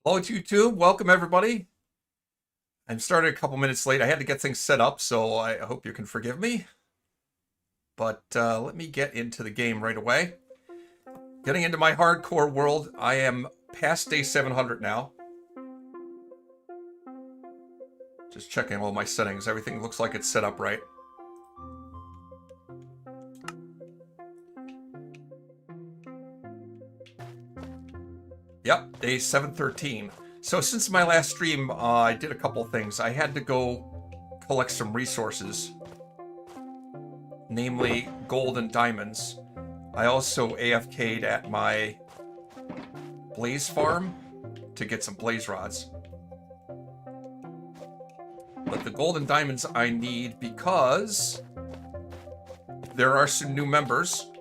Hello, YouTube. Welcome, everybody. I'm starting a couple minutes late. I had to get things set up, so I hope you can forgive me. But let me get into the game right away. Getting into my hardcore world. I am past day 700 now. Just checking all my settings. Everything looks like it's set up right. Yep, day 713. So since my last stream, I did a couple things. I had to go collect some resources, namely gold and diamonds. I also AFK'd at my blaze farm to get some blaze rods. But the gold and diamonds I need because there are some new members.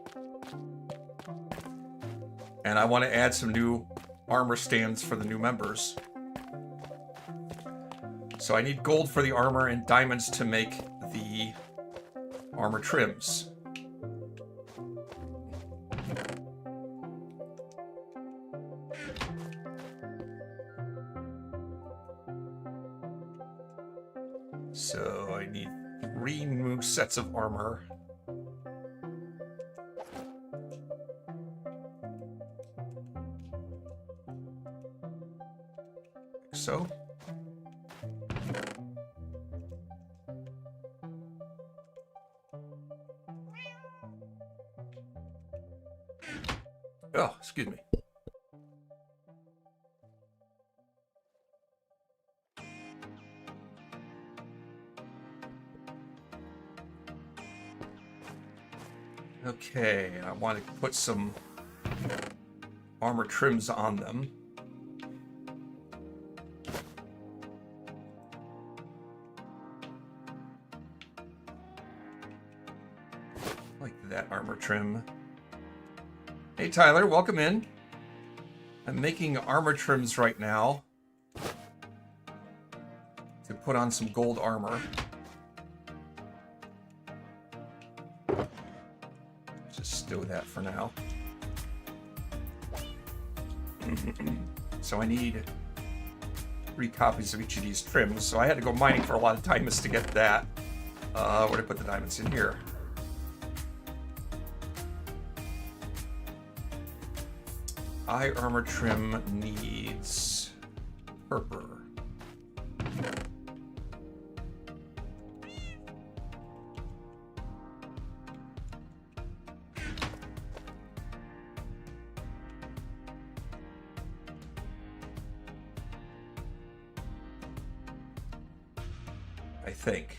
And I want to add some new armor stands for the new members. So I need gold for the armor and diamonds to make the armor trims. So I need 3 new sets of armor. So. Oh, excuse me. Okay, I want to put some armor trims on them. Like that armor trim. Hey Tyler, welcome in. I'm making armor trims right now to put on some gold armor. Just stow that for now. So I need 3 copies of each of these trims. So I had to go mining for a lot of diamonds to get that. Where did I put the diamonds? In here. Eye armor trim needs purple. I think.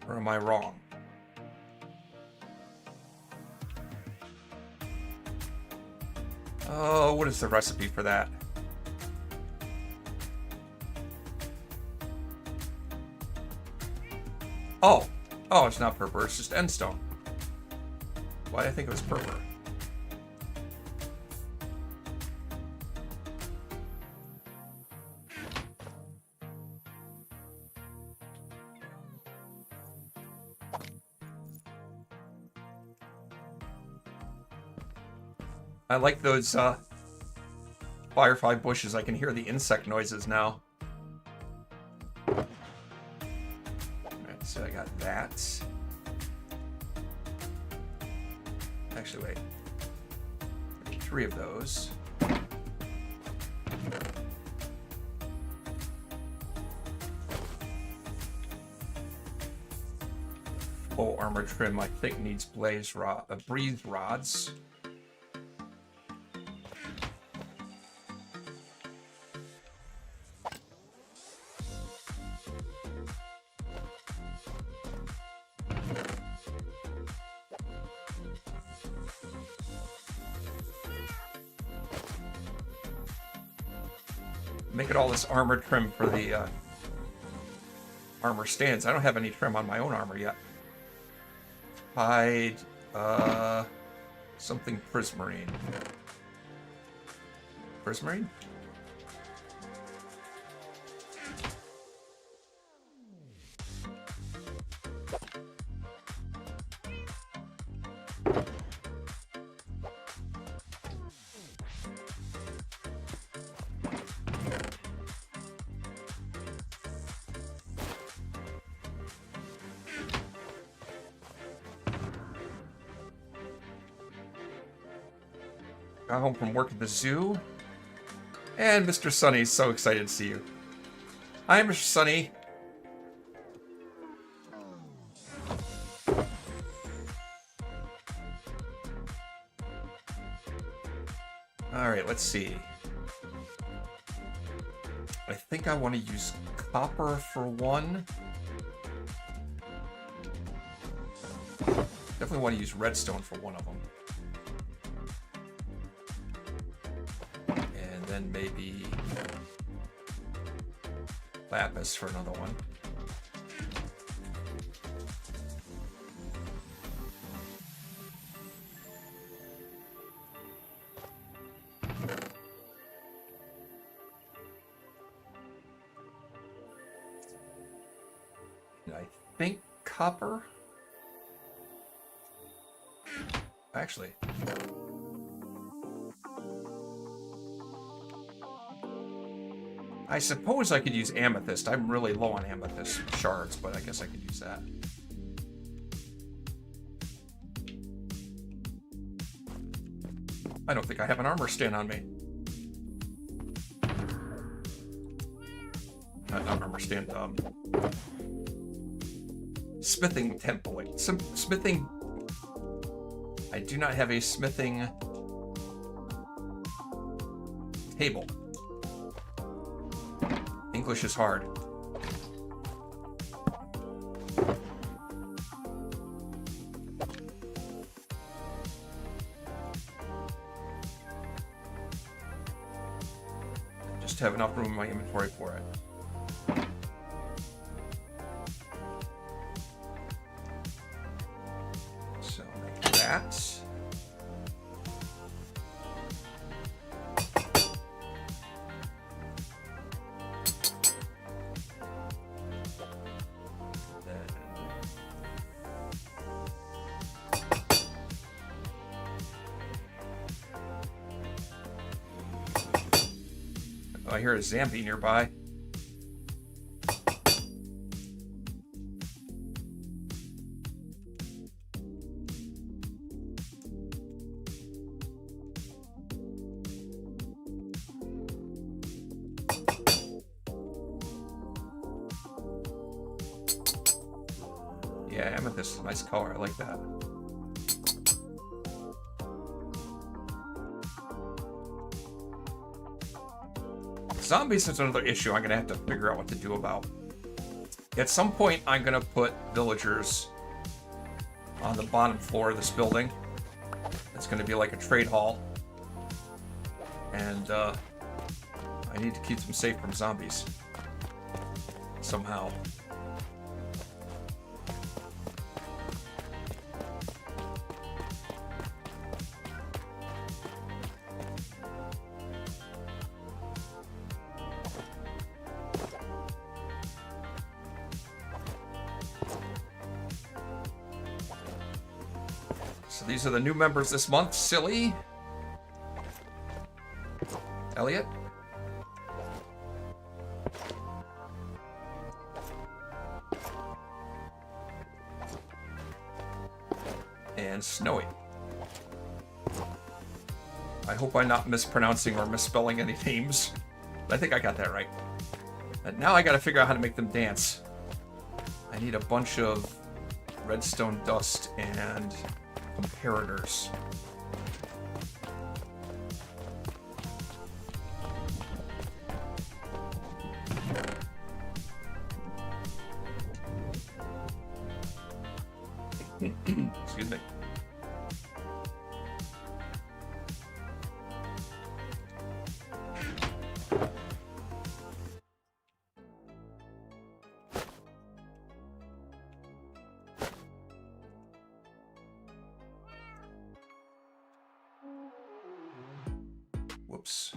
Or am I wrong? Oh, what is the recipe for that? Oh, it's not purple, it's just endstone. Why did I think it was purple? I like those firefly bushes. I can hear the insect noises now. Alright, so I got that. Actually, wait. I need 3 of those. Full armor trim, I think, needs breeze rods. Make it all this armor trim for the armor stands. I don't have any trim on my own armor yet. Hide something prismarine. Prismarine? Got home from work at the zoo. And Mr. Sunny's so excited to see you. Hi, Mr. Sunny. Alright, let's see. I think I want to use copper for one. Definitely want to use redstone for one of them. And then maybe lapis for another one. And I think copper. Actually, I suppose I could use amethyst. I'm really low on amethyst shards, but I guess I could use that. I don't think I have an armor stand on me. Not armor stand, smithing template. Smithing. I do not have a smithing table. English is hard. Just have enough room in my inventory for it. So make that. Oh, I hear a zombie nearby. Yeah, amethyst is a nice color. I like that. Zombies is another issue I'm going to have to figure out what to do about. At some point, I'm going to put villagers on the bottom floor of this building. It's going to be like a trade hall. And I need to keep them safe from zombies. Somehow. So these are the new members this month. Silly. Elliot. And Snowy. I hope I'm not mispronouncing or misspelling any names. I think I got that right. And now I gotta figure out how to make them dance. I need a bunch of redstone dust and comparators. Excuse me. Whoops.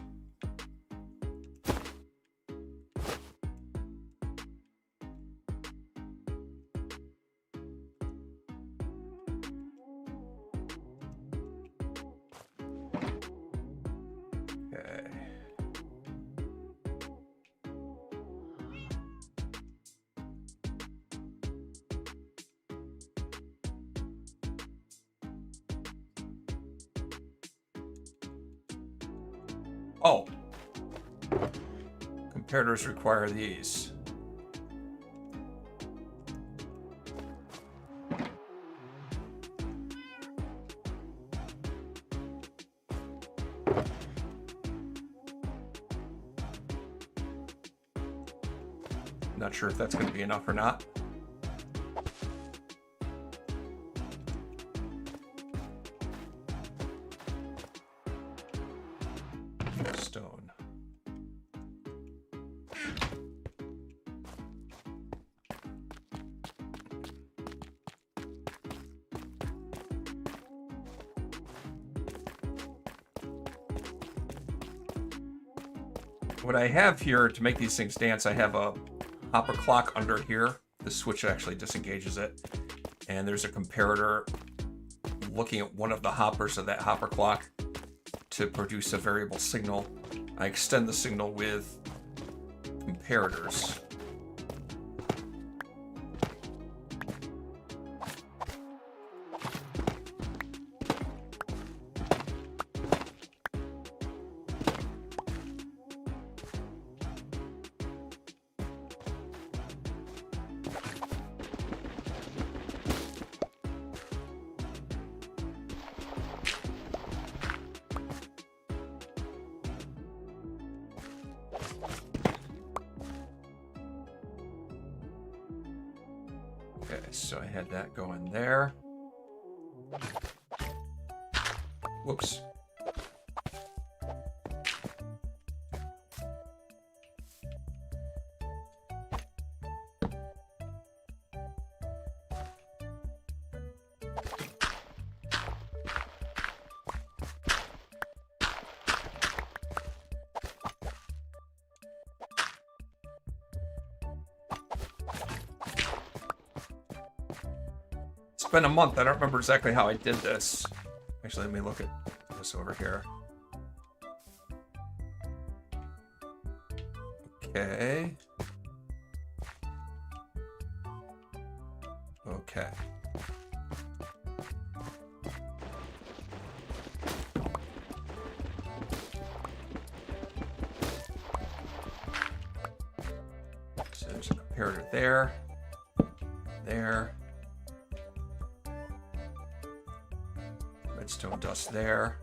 Okay. Oh. Comparators require these. Not sure if that's going to be enough or not. Stone. What I have here to make these things dance, I have a hopper clock under here. The switch actually disengages it. And there's a comparator looking at one of the hoppers of that hopper clock to produce a variable signal. I extend the signal with comparators. Okay, so I had that going there. Whoops. It's been a month. I don't remember exactly how I did this. Actually, let me look at this over here. Okay. Okay. So there's a comparator there. There. Redstone dust there.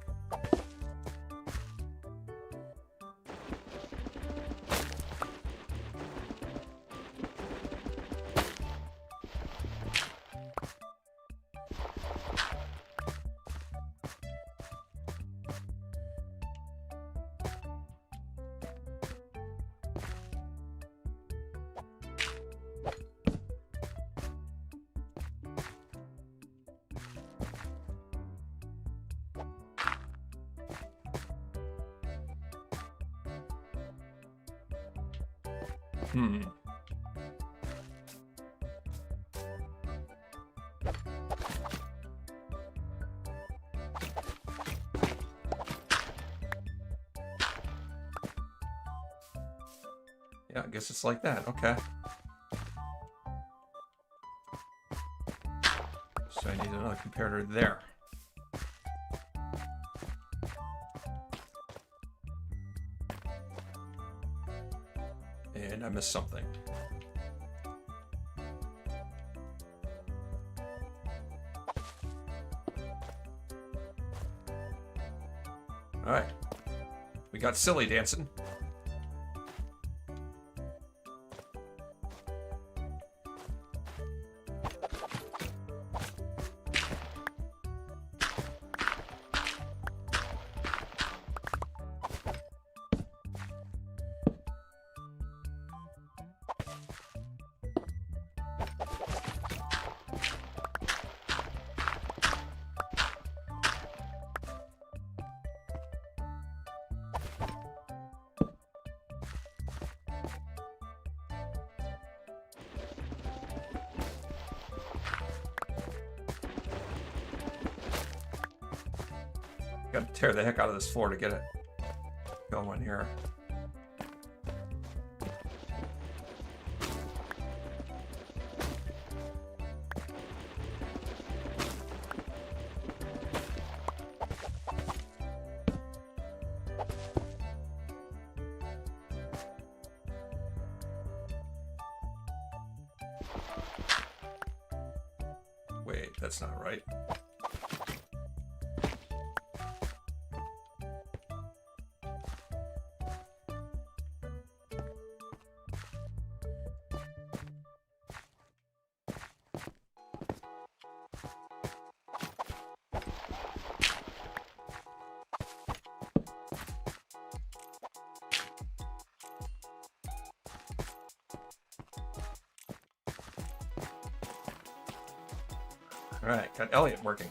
Yeah, I guess it's like that. Okay. So I need another comparator there. And I missed something. All right. We got silly dancing. Got to tear the heck out of this floor to get it going here. Wait, that's not right. All right, got Elliot working.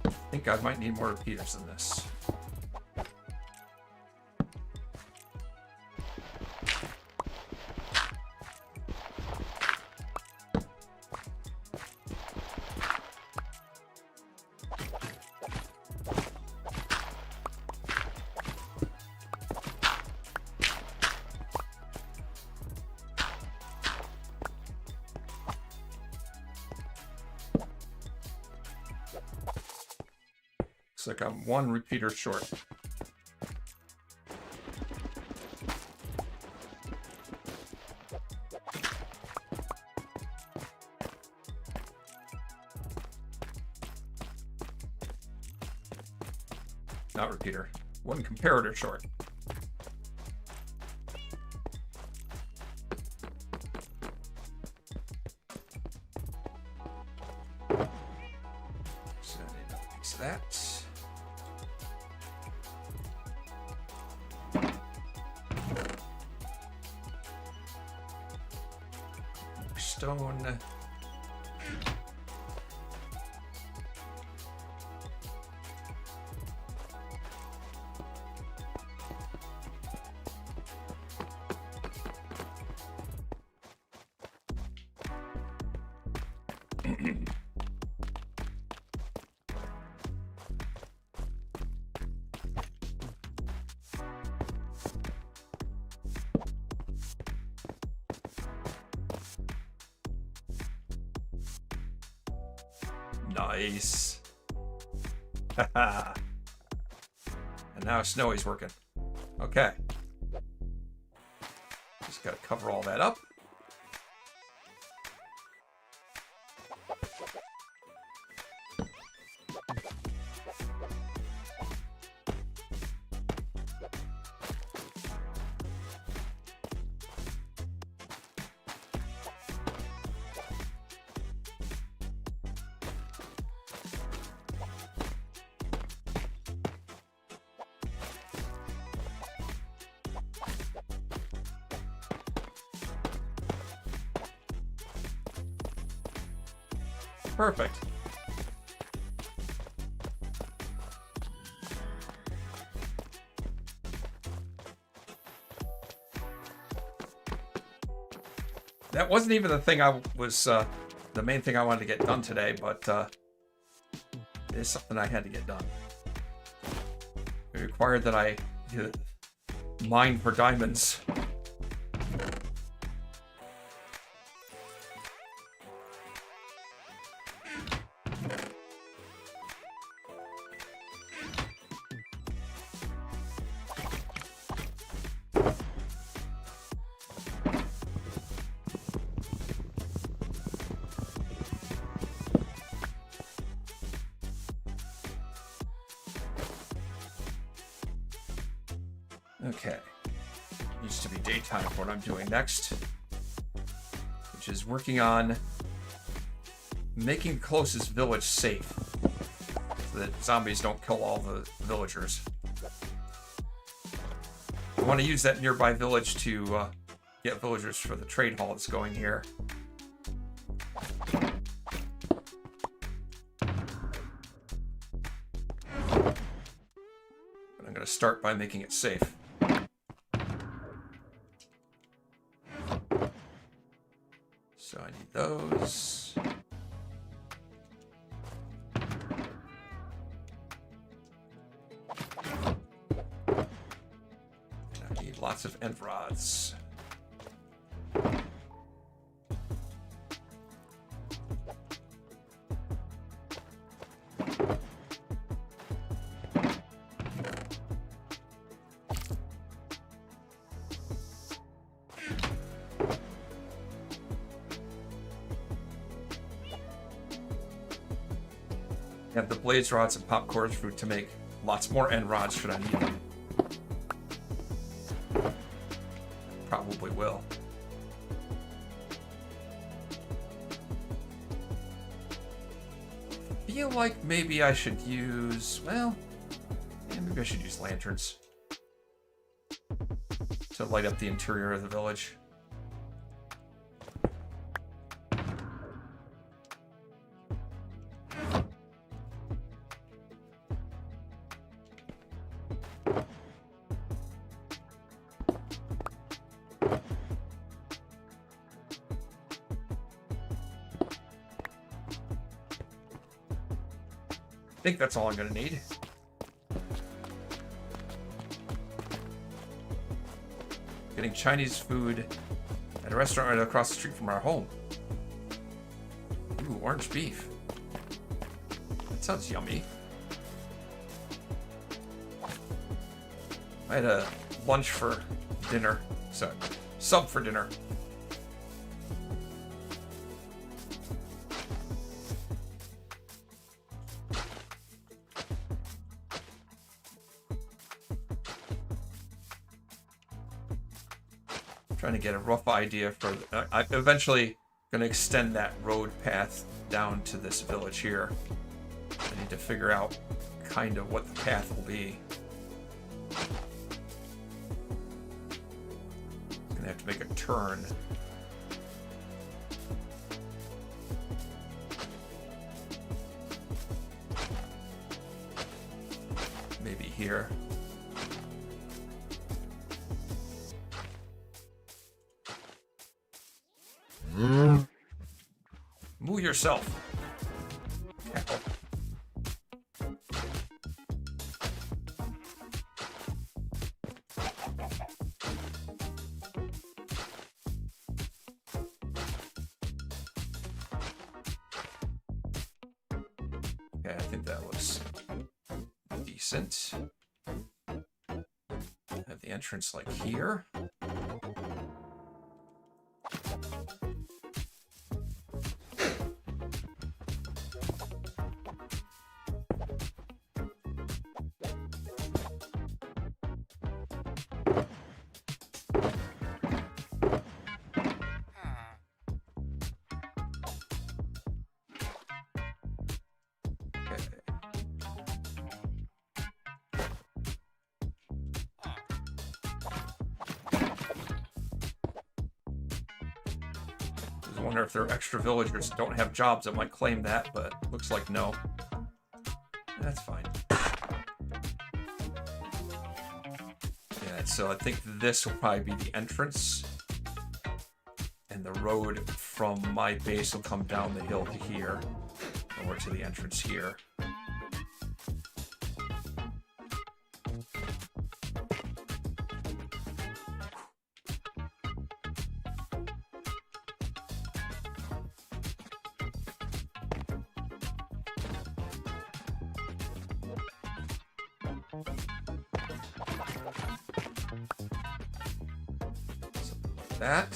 I think I might need more repeaters than this. Looks like I'm one repeater short. Not repeater. One comparator short. So I need a piece of that. Stone. Nice. Haha. And now Snowy's working. Okay. Just gotta cover all that up. Perfect. That wasn't even the thing I was, the main thing I wanted to get done today, but it is something I had to get done. It required that I mine for diamonds. Okay, needs to be daytime for what I'm doing next, which is working on making the closest village safe so that zombies don't kill all the villagers. I want to use that nearby village to get villagers for the trade hall that's going here. But I'm going to start by making it safe. So I need those. And I need lots of end rods. Have the blaze rods and popcorn fruit to make lots more end rods should I need them. Probably will. Feel like maybe I should use, well, yeah, maybe I should use lanterns to light up the interior of the village. I think that's all I'm going to need. Getting Chinese food at a restaurant right across the street from our home. Ooh, orange beef. That sounds yummy. I had a lunch for dinner, so sub for dinner. Trying to get a rough idea for. I'm eventually going to extend that road path down to this village here. I need to figure out kind of what the path will be. I'm going to have to make a turn. Maybe here. Move yourself. Cackle. Okay, I think that looks decent. Have the entrance like here. I wonder if there are extra villagers that don't have jobs that might claim that, but looks like no. That's fine. Yeah, so I think this will probably be the entrance. And the road from my base will come down the hill to here. Or to the entrance here. That.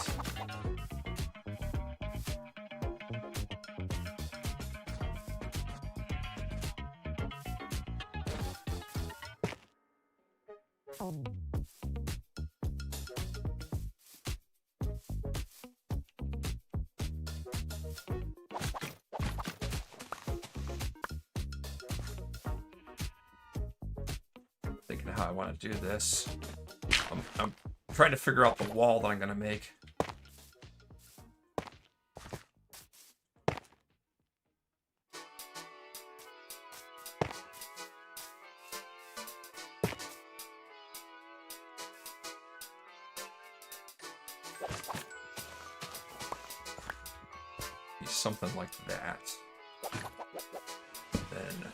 Thinking of how I want to do this. I'm trying to figure out the wall that I'm going to make. Something like that. Then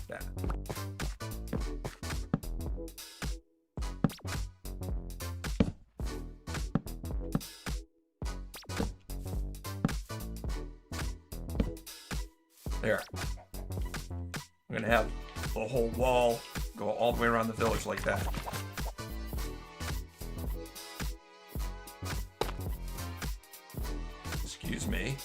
that. There. I'm gonna have the whole wall go all the way around the village like that. Excuse me.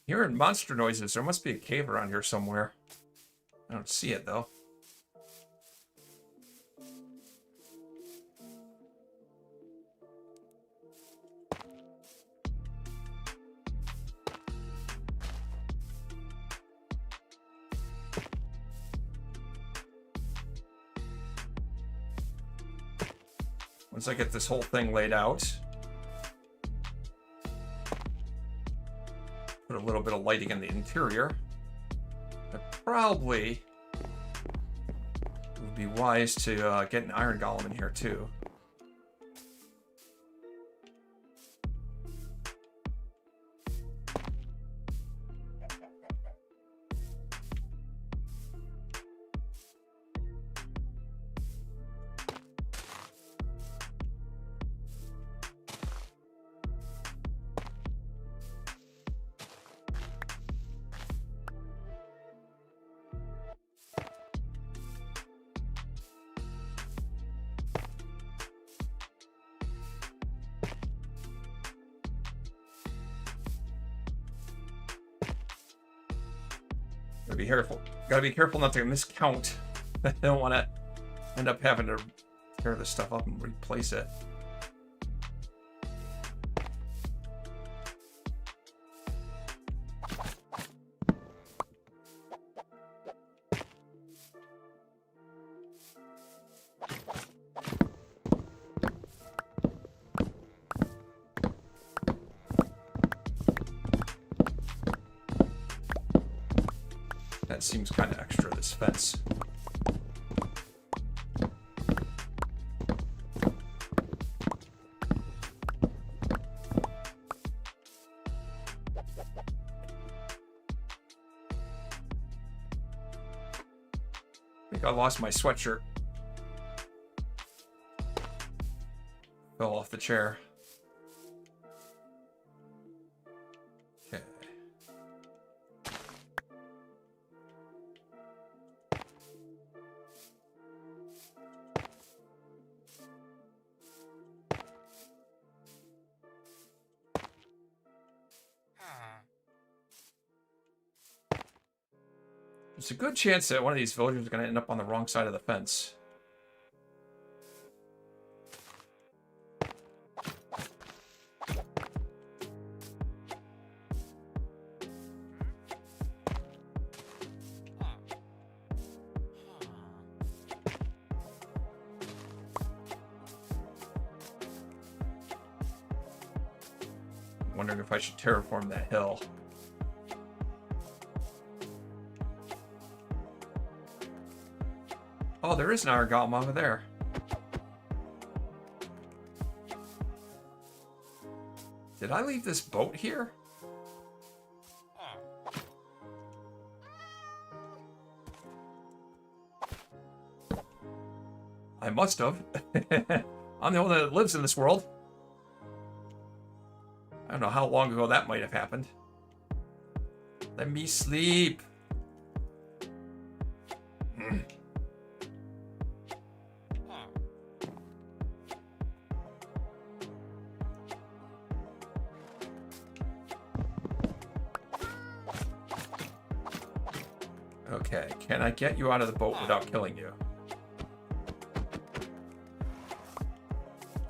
Hearing monster noises. There must be a cave around here somewhere. I don't see it, though. Once I get this whole thing laid out, put a little bit of lighting in the interior, I probably would be wise to get an iron golem in here too. Be careful. Gotta be careful not to miscount. I don't want to end up having to tear this stuff up and replace it. That seems kind of extra, this fence. I think I lost my sweatshirt. Fell off the chair. Okay. There's a good chance that one of these villagers is going to end up on the wrong side of the fence. I'm wondering if I should terraform that hill. Oh, there is an iron golem over there. Did I leave this boat here? I must have. I'm the only one that lives in this world. I don't know how long ago that might have happened. Let me sleep. Okay, can I get you out of the boat without killing you?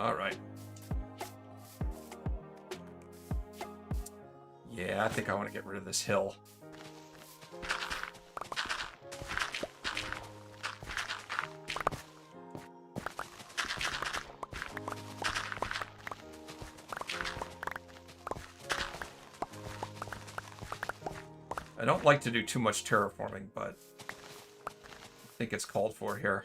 All right. Yeah, I think I want to get rid of this hill. I don't like to do too much terraforming, but I think it's called for here.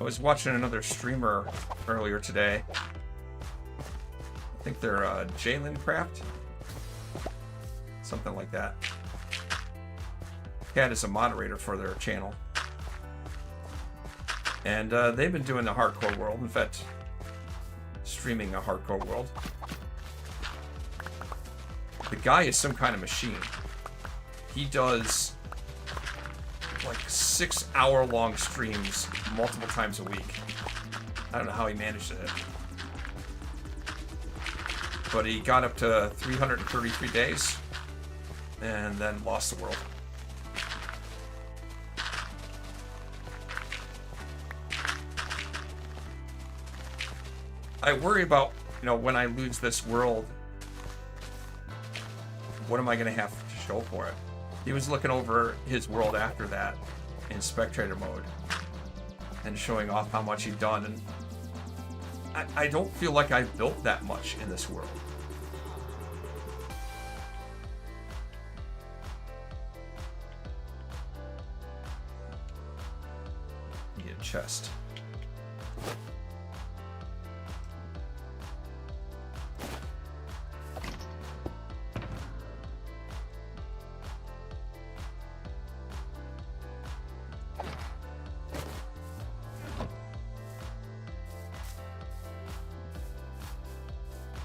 I was watching another streamer earlier today. I think they're Jalen Craft. Something like that. Cat is a moderator for their channel. And they've been doing the hardcore world. In fact, streaming a hardcore world. The guy is some kind of machine. He does like 6-hour-long streams multiple times a week. I don't know how he managed it. But he got up to 333 days and then lost the world. I worry about, you know, when I lose this world, what am I going to have to show for it? He was looking over his world after that in spectator mode and showing off how much he'd done. And I don't feel like I've built that much in this world. Need a chest.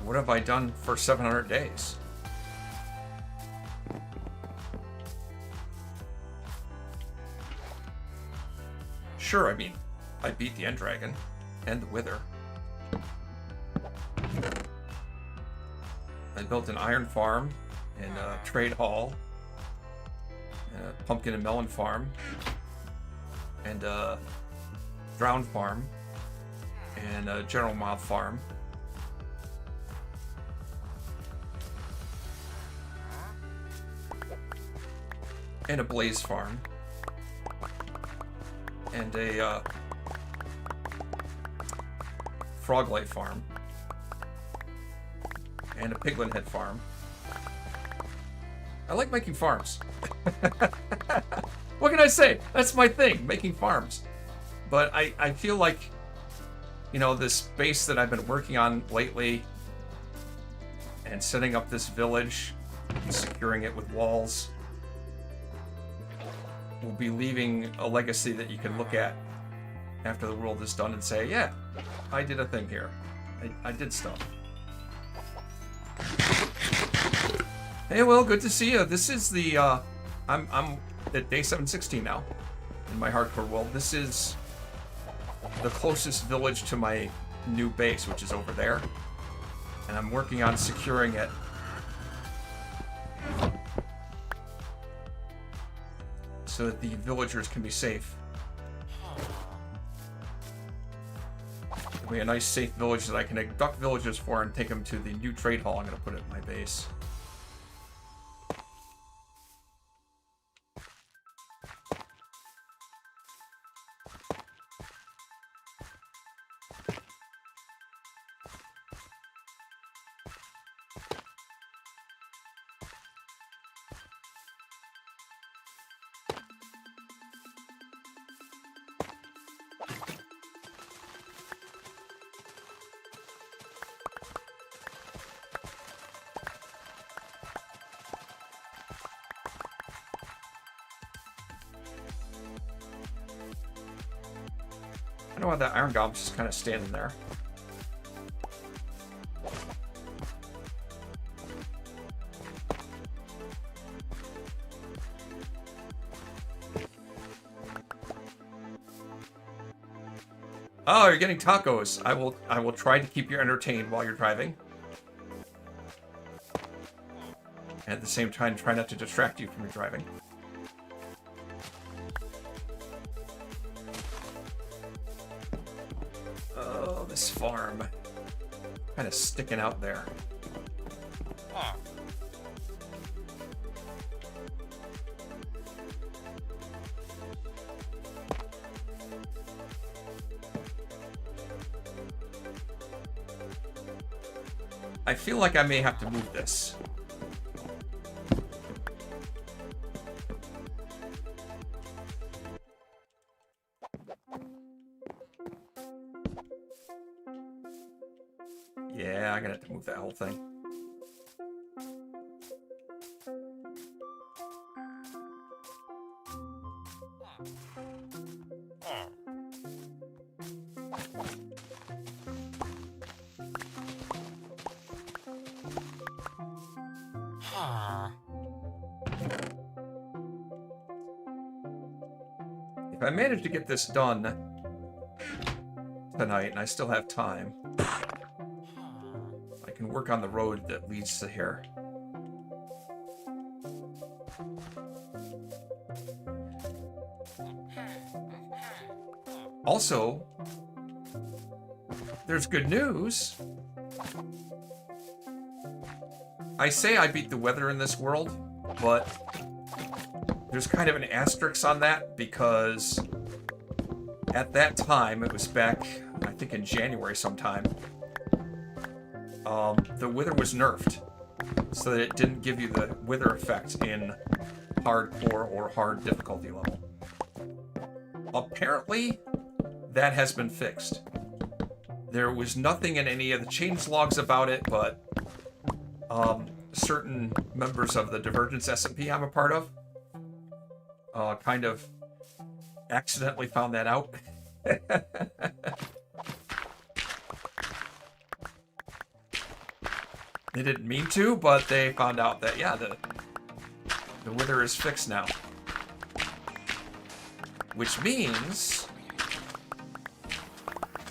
What have I done for 700 days? Sure, I mean, I beat the End Dragon and the Wither. I built an iron farm and a trade hall, and a pumpkin and melon farm, and a drowned farm, and a general mob farm. And a blaze farm. And a froglight farm. And a piglin head farm. I like making farms. What can I say? That's my thing, making farms. But I feel like, you know, this base that I've been working on lately and setting up this village and securing it with walls will be leaving a legacy that you can look at after the world is done and say, yeah, I did a thing here. I did stuff. Hey, well, good to see you. This is the, I'm at day 716 now in my hardcore world. This is the closest village to my new base, which is over there. And I'm working on securing it. So that the villagers can be safe. It'll be a nice safe village that I can abduct villagers for and take them to the new trade hall I'm going to put at my base. I don't know why that iron goblin's just kind of standing there. Oh, you're getting tacos. I will try to keep you entertained while you're driving. And at the same time, try not to distract you from your driving. Oh, this farm. Kind of sticking out there. I feel like I may have to move this. Yeah, I'm gonna have to move that whole thing. If I manage to get this done tonight, and I still have time, I can work on the road that leads to here. Also, there's good news. I say I beat the weather in this world, but there's kind of an asterisk on that because at that time, it was back, I think in January sometime, the wither was nerfed so that it didn't give you the wither effect in hardcore or hard difficulty level. Apparently, that has been fixed. There was nothing in any of the change logs about it, but certain members of the Divergence SMP I'm a part of kind of accidentally found that out. They didn't mean to, but they found out that, yeah, the wither is fixed now. Which means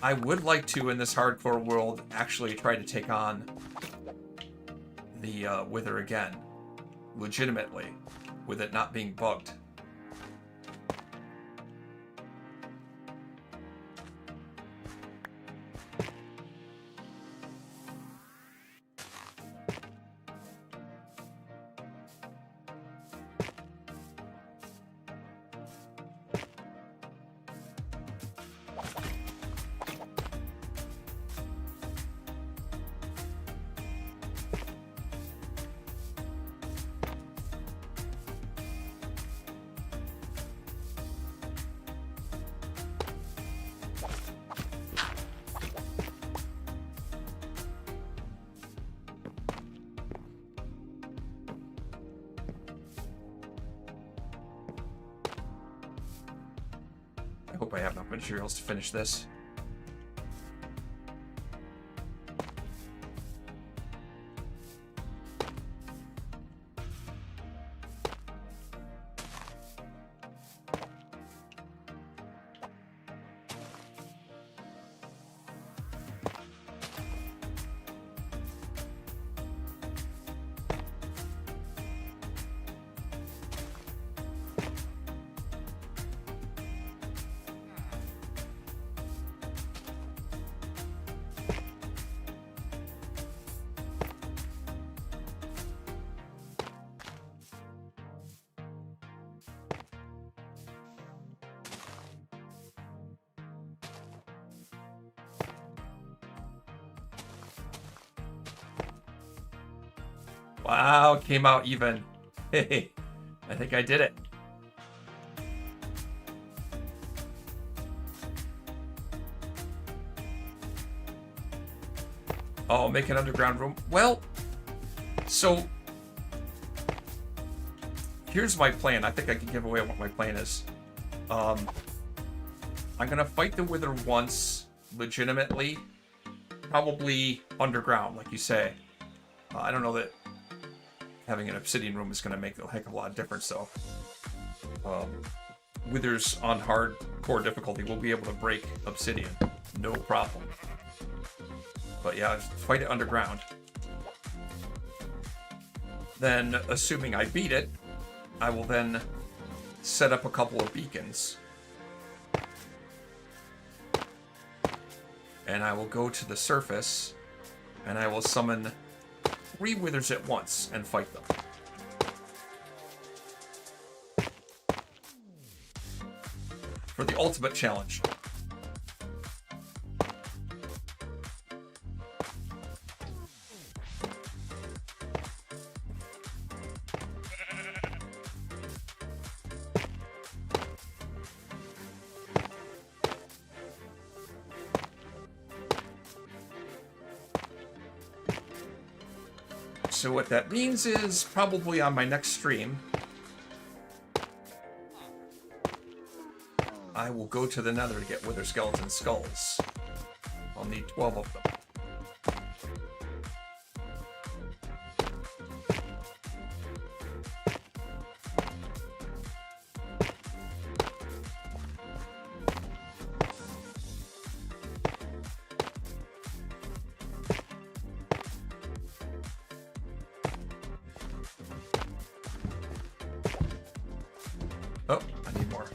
I would like to, in this hardcore world, actually try to take on the wither again, legitimately, with it not being bugged. I hope I have enough materials to finish this. Wow, came out even. Hey, I think I did it. Oh, make an underground room. Well, so here's my plan. I think I can give away what my plan is. I'm gonna fight the wither once, legitimately, probably underground, like you say. I don't know that having an obsidian room is going to make a heck of a lot of difference, though. Withers on hardcore difficulty will be able to break obsidian, no problem. But yeah, fight it underground. Then, assuming I beat it, I will then set up a couple of beacons. And I will go to the surface, and I will summon 3 withers at once and fight them. For the ultimate challenge. So what that means is probably on my next stream, I will go to the Nether to get Wither Skeleton Skulls. I'll need 12 of them. Oh, I need more.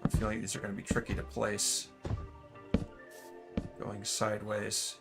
I'm feeling these are going to be tricky to place. Going sideways.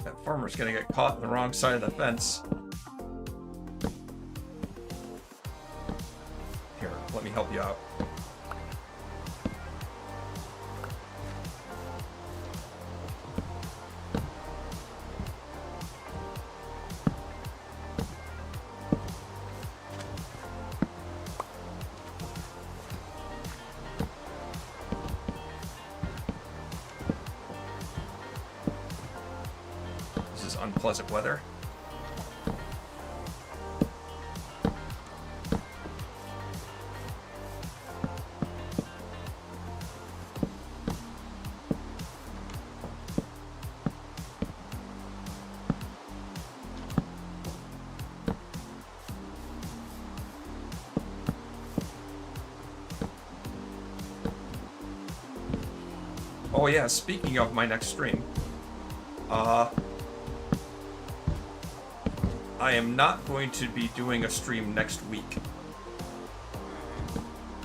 That farmer's gonna get caught on the wrong side of the fence. Here, let me help you out. Unpleasant weather. Oh yeah, speaking of my next stream, I am not going to be doing a stream next week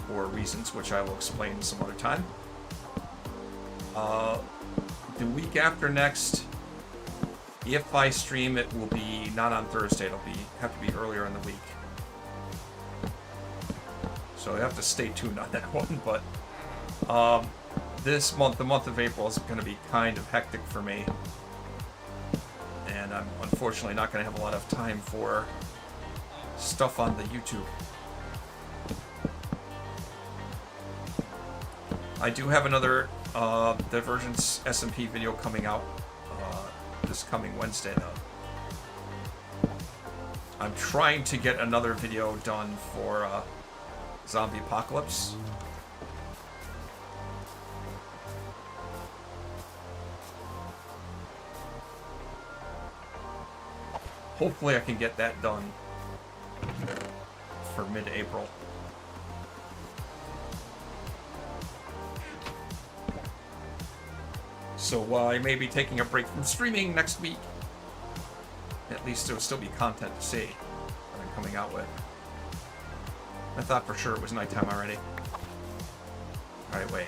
for reasons which I will explain some other time. The week after next, if I stream, it will be not on Thursday. It'll have to be earlier in the week. So you have to stay tuned on that one. But this month, the month of April, is going to be kind of hectic for me. And I'm unfortunately not going to have a lot of time for stuff on the YouTube. I do have another Divergence SMP video coming out this coming Wednesday, though. I'm trying to get another video done for Zombie Apocalypse. Hopefully I can get that done for mid-April. So I may be taking a break from streaming next week. At least there will still be content to see that I'm coming out with. I thought for sure it was nighttime already. Alright, wait.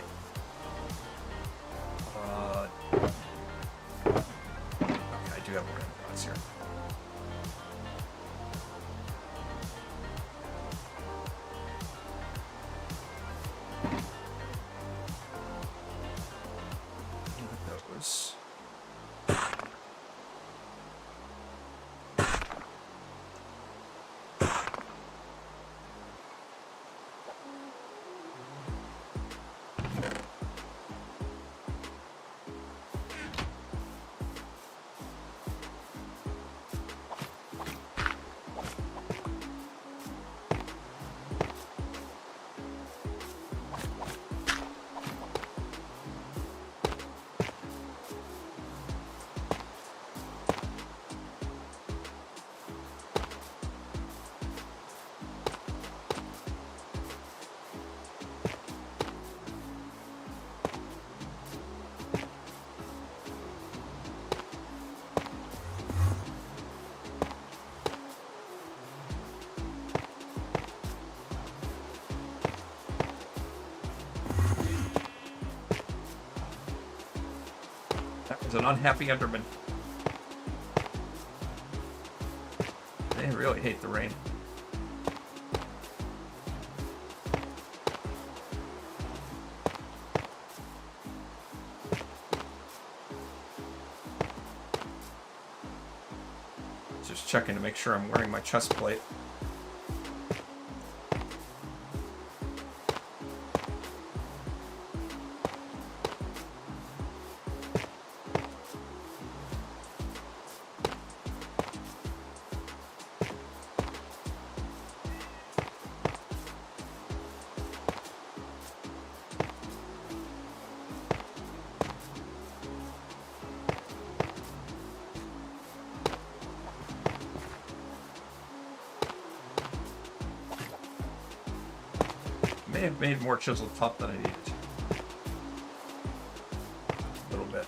Okay, I do have more influence here. There's an unhappy Enderman. They really hate the rain. Just checking to make sure I'm wearing my chest plate. May have made more chisel top than I needed. A little bit.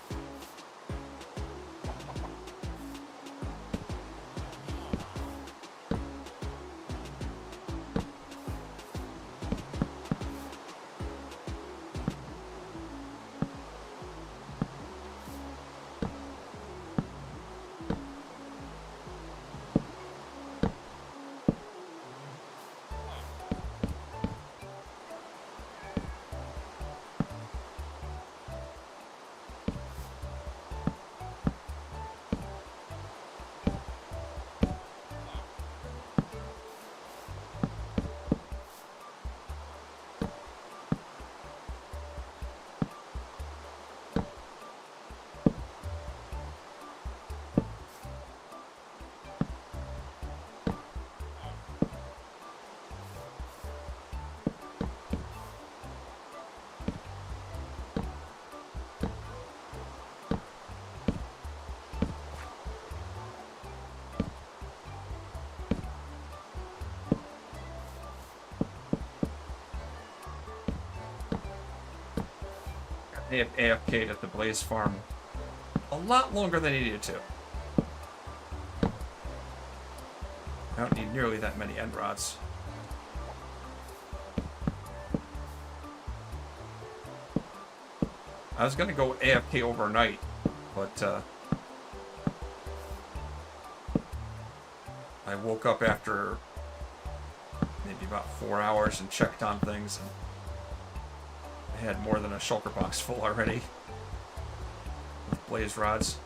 They have AFK'd at the Blaze Farm a lot longer than he needed to. I don't need nearly that many end rods. I was gonna go AFK overnight, but I woke up after maybe about 4 hours and checked on things, and I had more than a shulker box full already with blaze rods.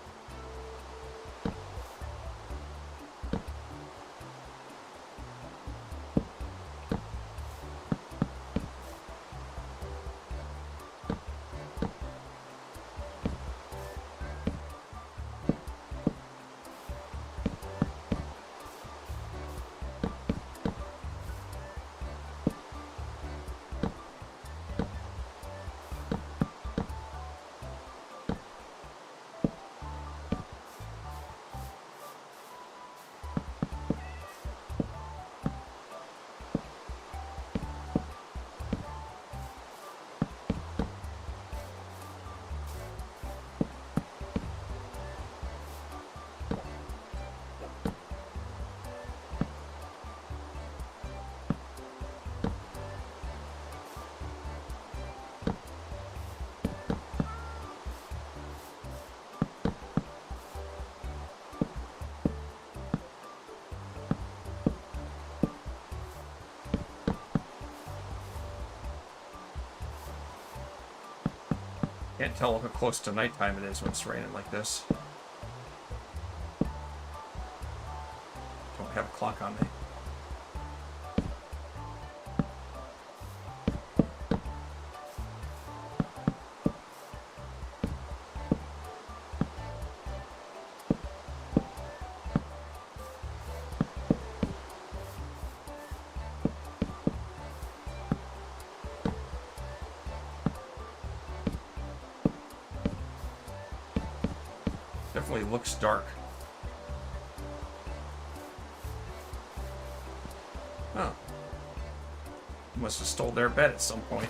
Can't tell how close to nighttime it is when it's raining like this. Don't have a clock on me. Definitely looks dark. Huh. Must have stole their bed at some point.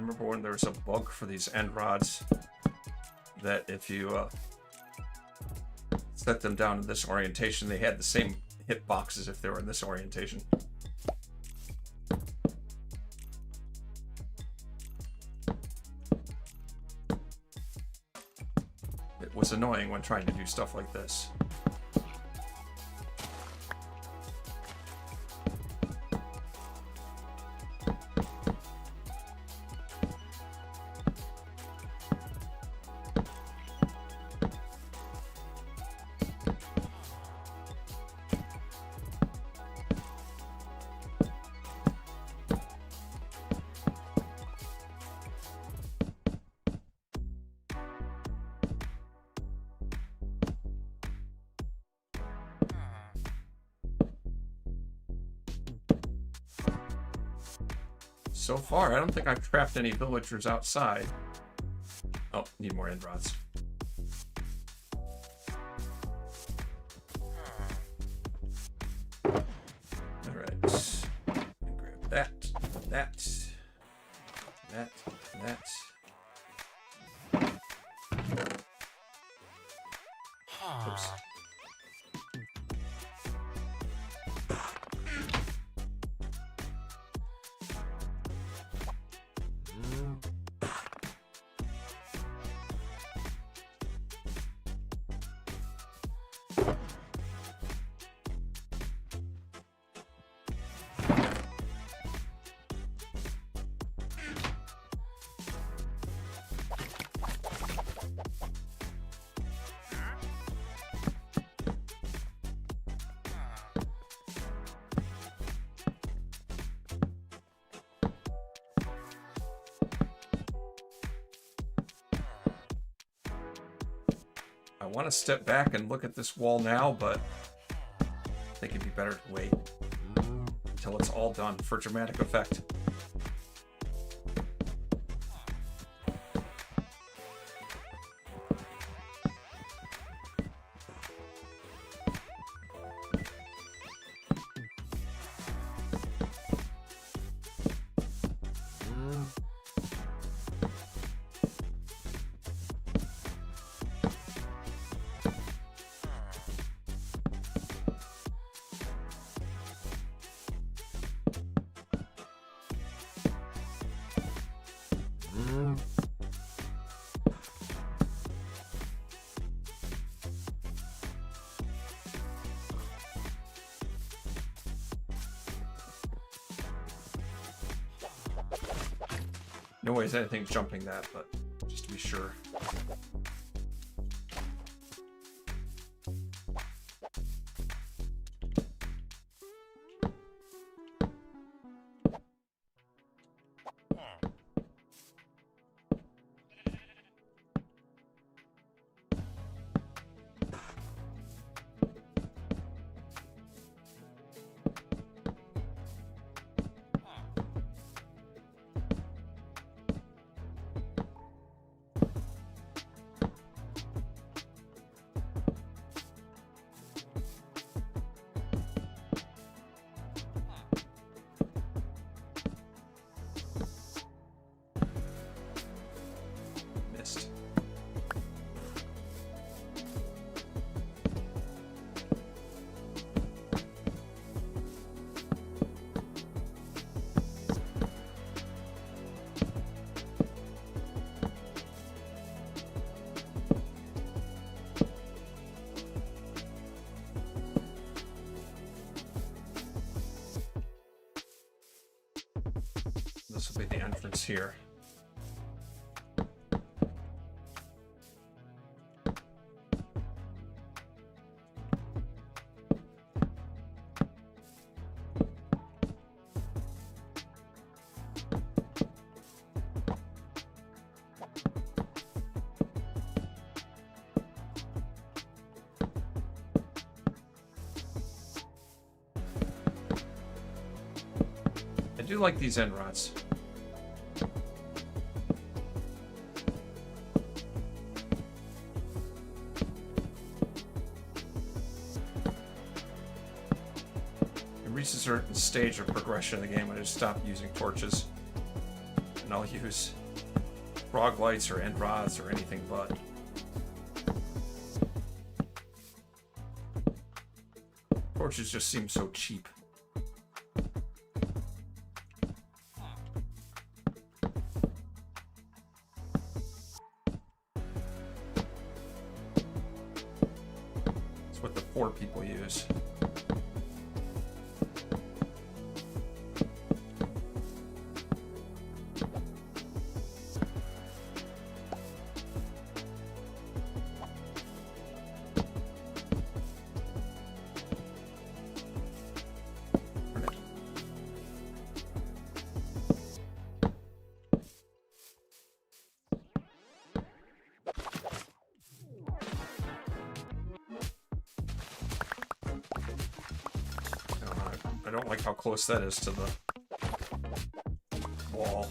remember when there was a bug for these end rods that if you set them down in this orientation, they had the same hitbox as if they were in this orientation. It was annoying when trying to do stuff like this. So far, I don't think I've trapped any villagers outside. Oh, need more end rods. All right. Grab that, that, that, that. Oops. I want to step back and look at this wall now, but I think it'd be better to wait until it's all done for dramatic effect. No way is anything jumping that, but just to be sure. This will be the entrance here. I do like these end rods. It reaches a certain stage of progression in the game when I just stop using torches and I'll use frog lights or end rods or anything but. Torches just seem so cheap. It's what the poor people use. I don't like how close that is to the wall.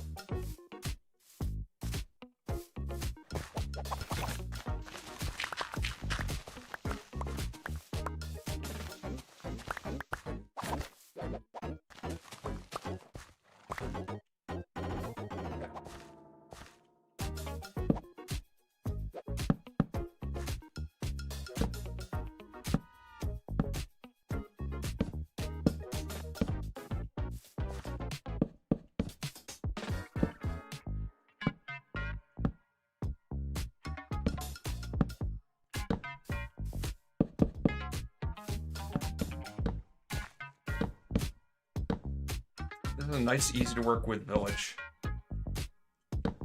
This is a nice, easy to work with village.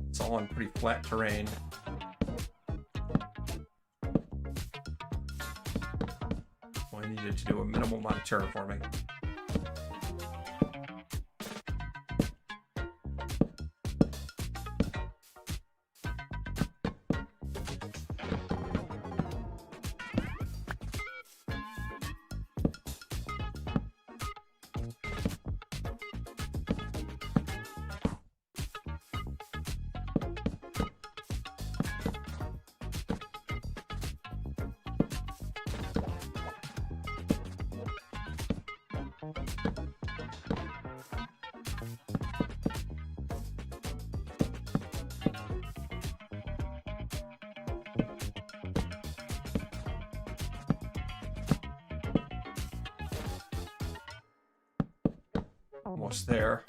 It's all on pretty flat terrain. So I needed to do a minimal amount of terraforming. Almost there.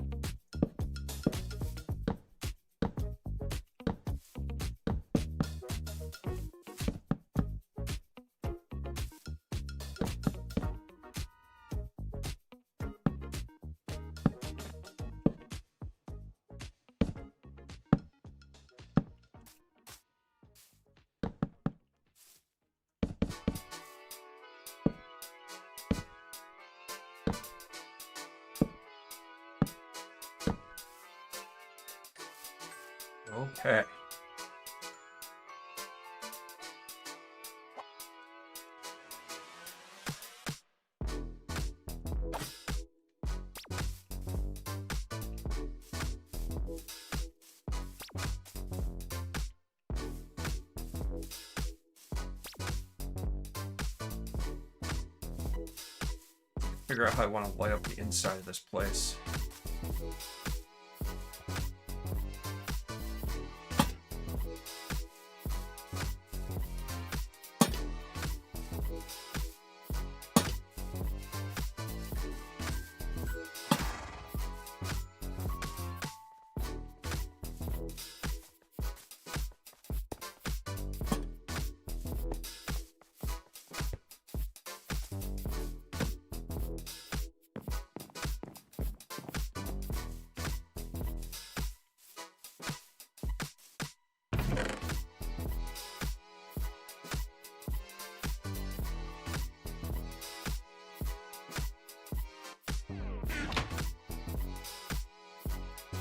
Okay. Figure out how I want to light up the inside of this place.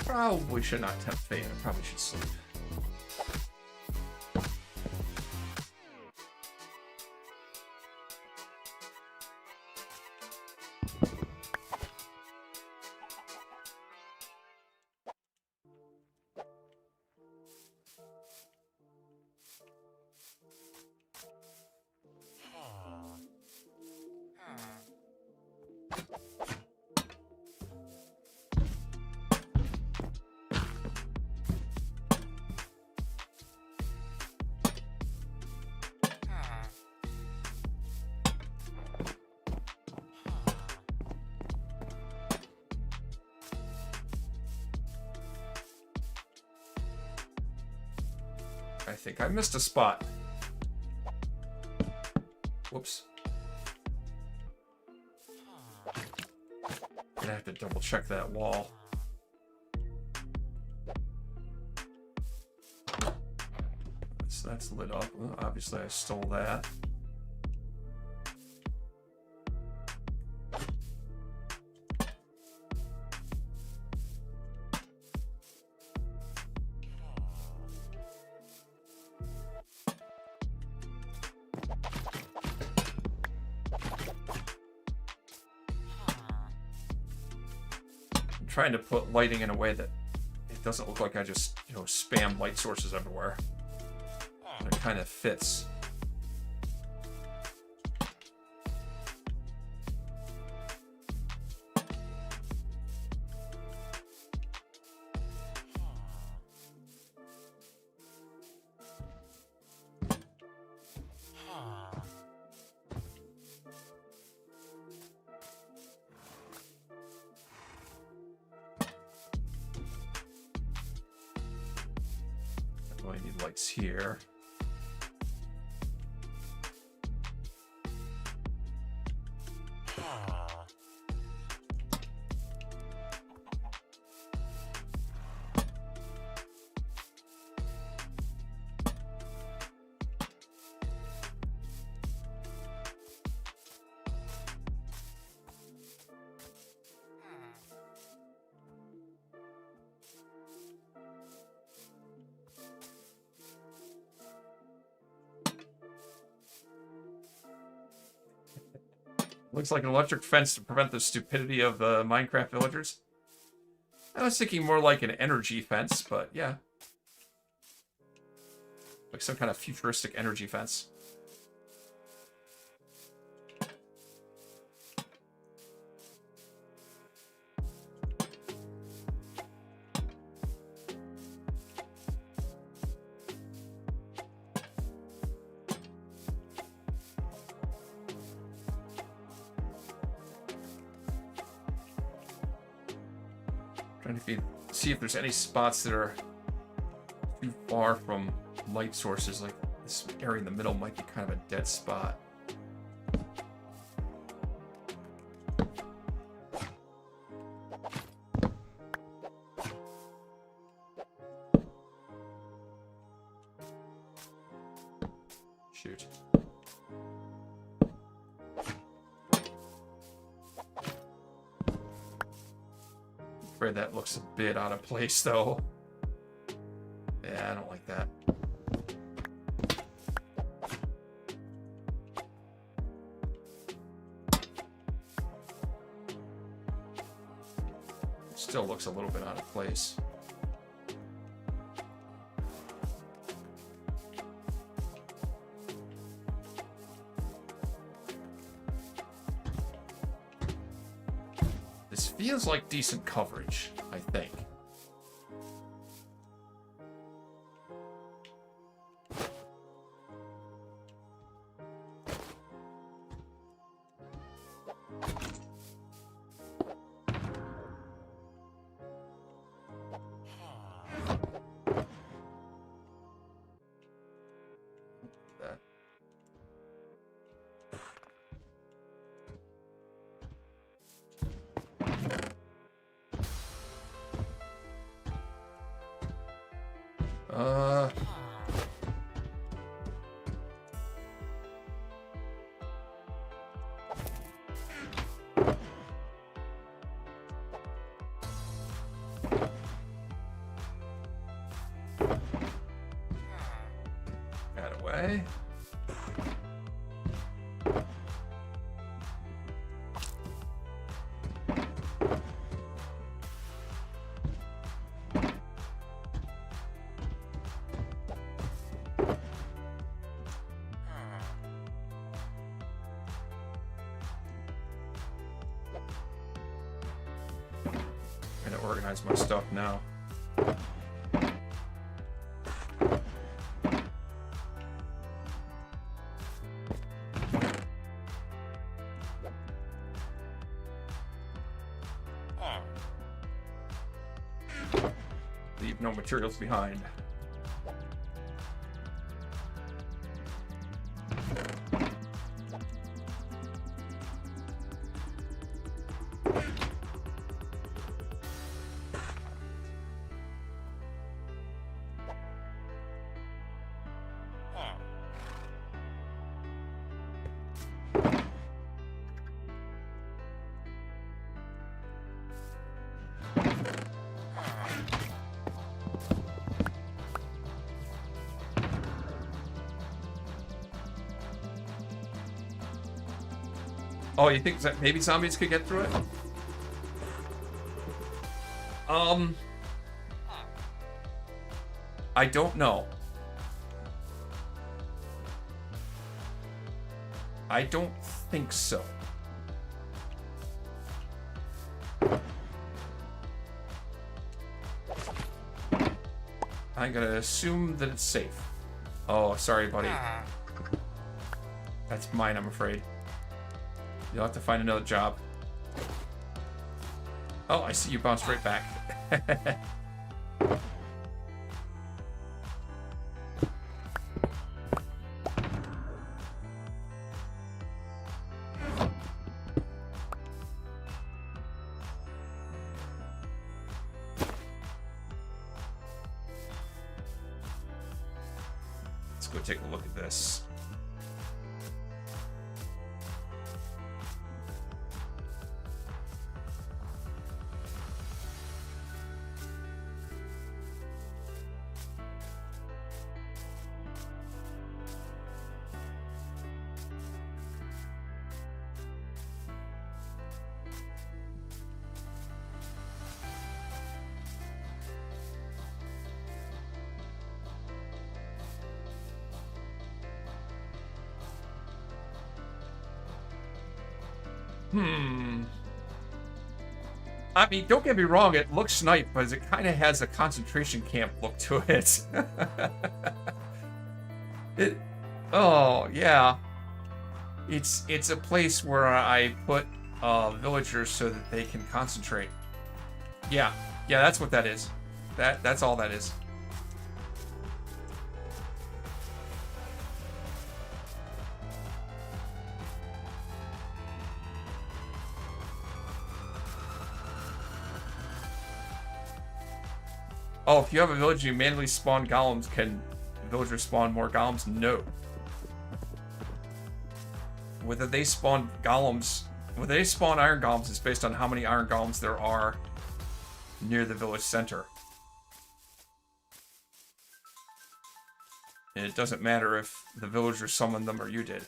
Probably should not tempt fate. I probably should sleep. I think I missed a spot. Whoops. Gonna have to double check that wall. So that's lit up. Well, obviously I stole that. Trying to put lighting in a way that it doesn't look like I just, you know, spam light sources everywhere. It kind of fits. I need lights here. Looks like an electric fence to prevent the stupidity of the Minecraft villagers. I was thinking more like an energy fence, but yeah. Like some kind of futuristic energy fence. Trying to see if there's any spots that are too far from light sources. Like this area in the middle might be kind of a dead spot. Shoot. Afraid that looks a bit out of place, though. Yeah, I don't like that. Still looks a little bit out of place. This feels like decent coverage, I think. That away. Gonna organize my stuff now. Leave no materials behind. Oh, you think that maybe zombies could get through it? I don't know. I don't think so. I'm gonna assume that it's safe. Oh, sorry, buddy. That's mine, I'm afraid. You'll have to find another job. Oh, I see you bounced right back. Let's go take a look at this. I mean, don't get me wrong, it looks nice, but it kind of has a concentration camp look to it. Oh, yeah. It's a place where I put villagers so that they can concentrate. Yeah, that's what that is. That's all that is. Oh, if you have a village you manually spawn golems, can villagers spawn more golems? No. Whether they spawn golems, whether they spawn iron golems is based on how many iron golems there are near the village center. And it doesn't matter if the villagers summoned them or you did.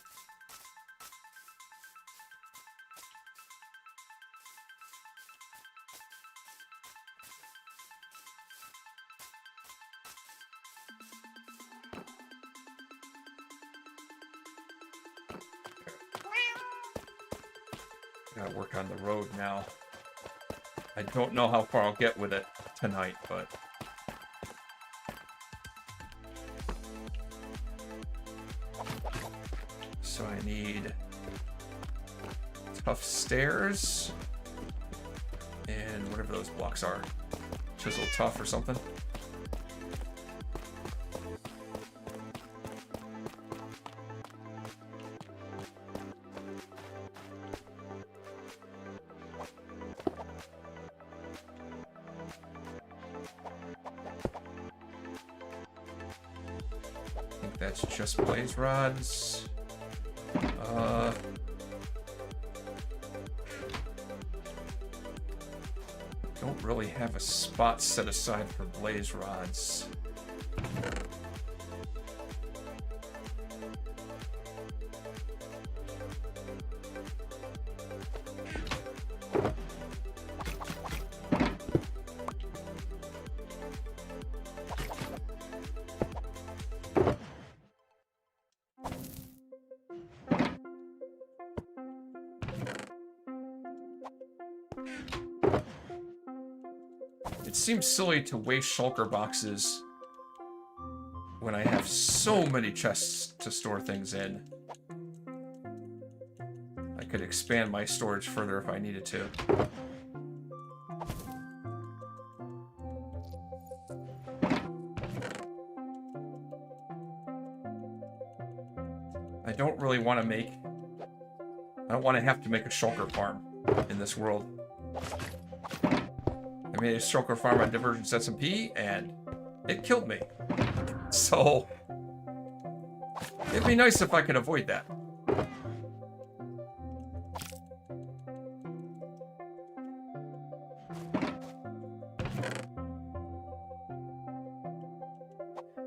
Gotta work on the road now. I don't know how far I'll get with it tonight, but... So I need tough stairs and whatever those blocks are. Chisel tough or something. I think that's just blaze rods. Don't really have a spot set aside for blaze rods. It seems silly to waste shulker boxes when I have so many chests to store things in. I could expand my storage further if I needed to. I don't really want to make... I don't want to have to make a shulker farm in this world. I made a shulker farm on Divergence SMP, and it killed me. So, it'd be nice if I could avoid that.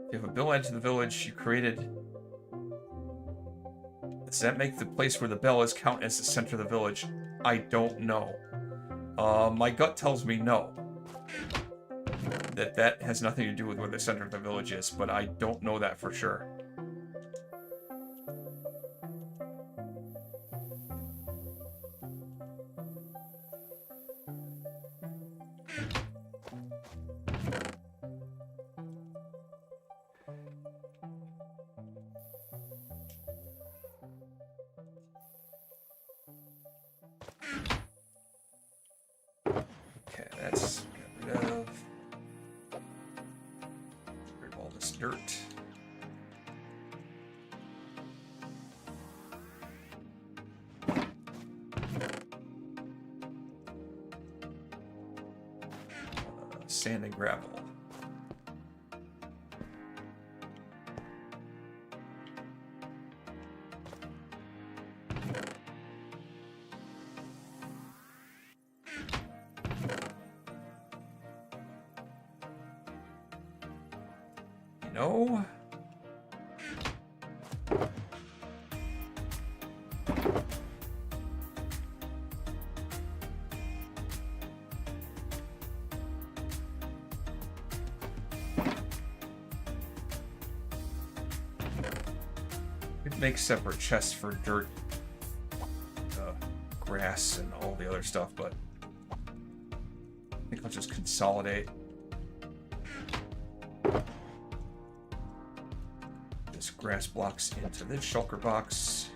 If you have a bell edge to the village you created, does that make the place where the bell is count as the center of the village? I don't know. My gut tells me no. That has nothing to do with where the center of the village is, but I don't know that for sure. Okay, that's got rid of. All this dirt. Sand and gravel. No. It makes separate chests for dirt, grass, and all the other stuff, but I think I'll just consolidate. Grass blocks into this shulker box.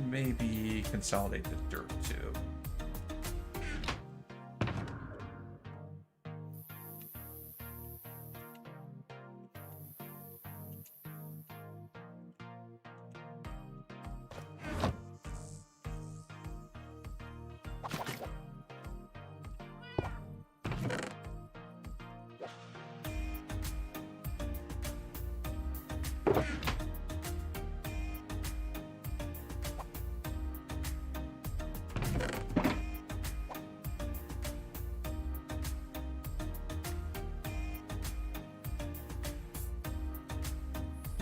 Maybe consolidate the dirt too.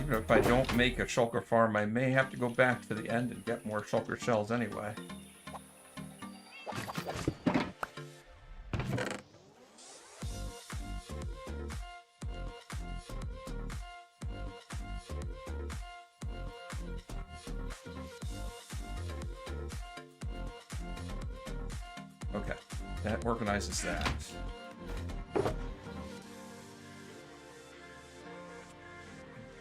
Even if I don't make a shulker farm, I may have to go back to the end and get more shulker shells anyway. Okay, that organizes that.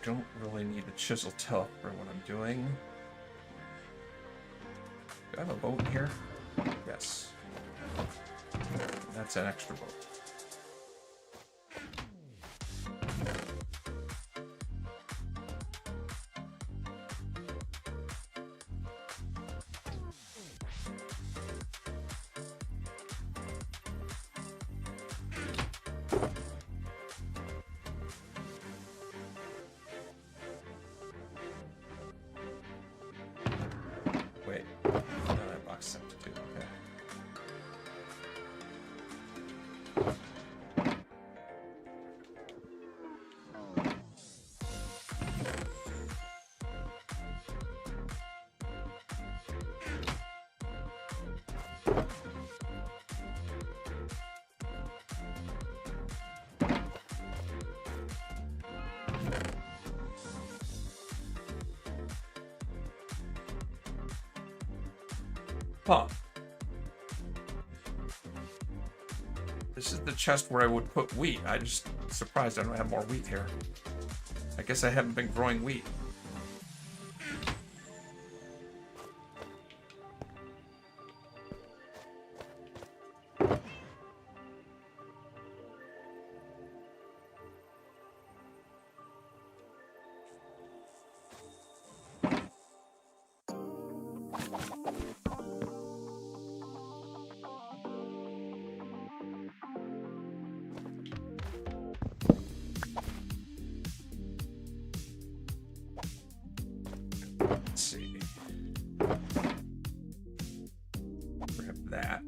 Don't really need a chisel tiller for what I'm doing. Do I have a boat in here? Yes. That's an extra boat. Wait, no, that box sent to do. Okay. Huh. This is the chest where I would put wheat. I'm just surprised I don't have more wheat here. I guess I haven't been growing wheat. Let's see. Grab that.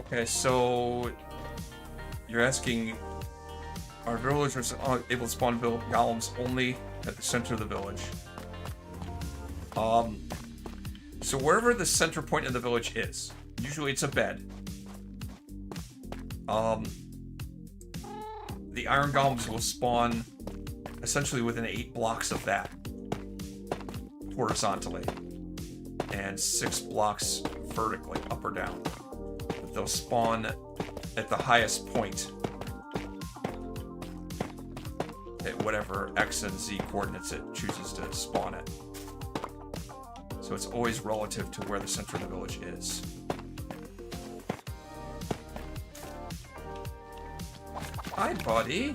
Okay, so you're asking, are villagers able to spawn golems only at the center of the village? So wherever the center point in the village is, usually it's a bed. The iron golems will spawn essentially within 8 blocks of that, horizontally, and 6 blocks vertically, up or down. But they'll spawn at the highest point at whatever X and Z coordinates it chooses to spawn at. So it's always relative to where the center of the village is. Hi, buddy.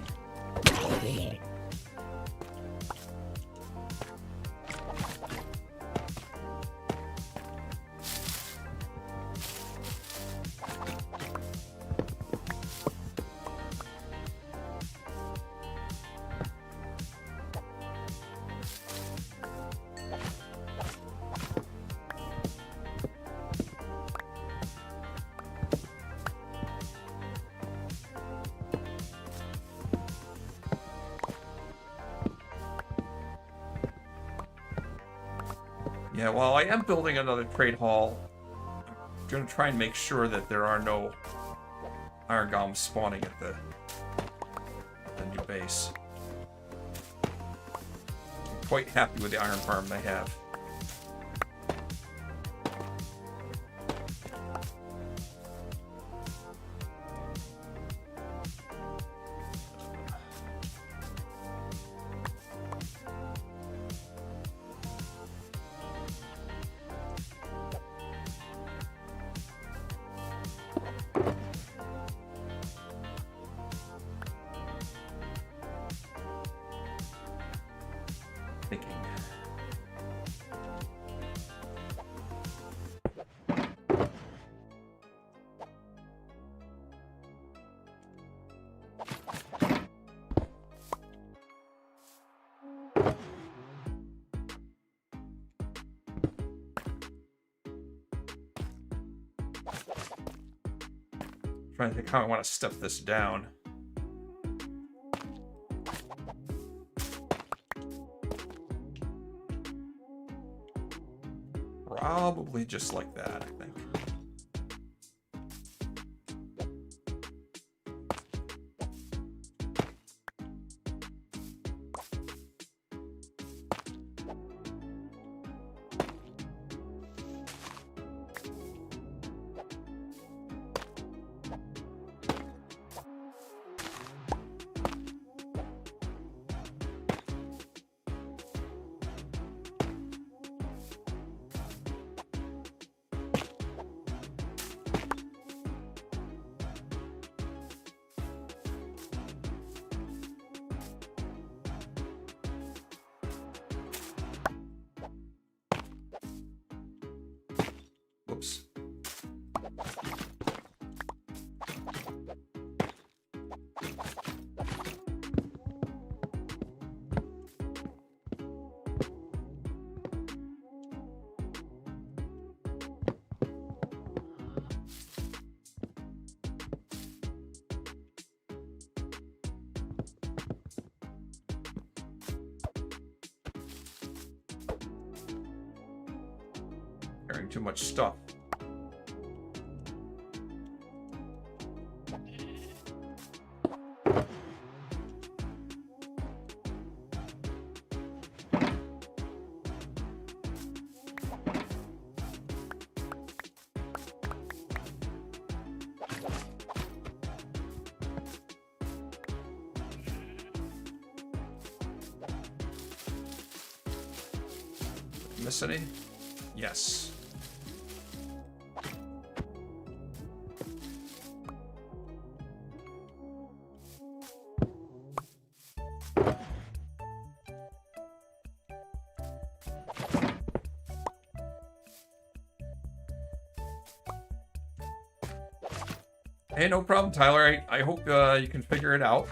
Yeah, well, I am building another trade hall. I'm going to try and make sure that there are no iron golems spawning at the new base. I'm quite happy with the iron farm they have. Thinking. Trying to think how I want to step this down. Probably just like that, I think. Oops. Carrying too much stuff. Miss any? Yes. Hey, no problem, Tyler. I hope you can figure it out.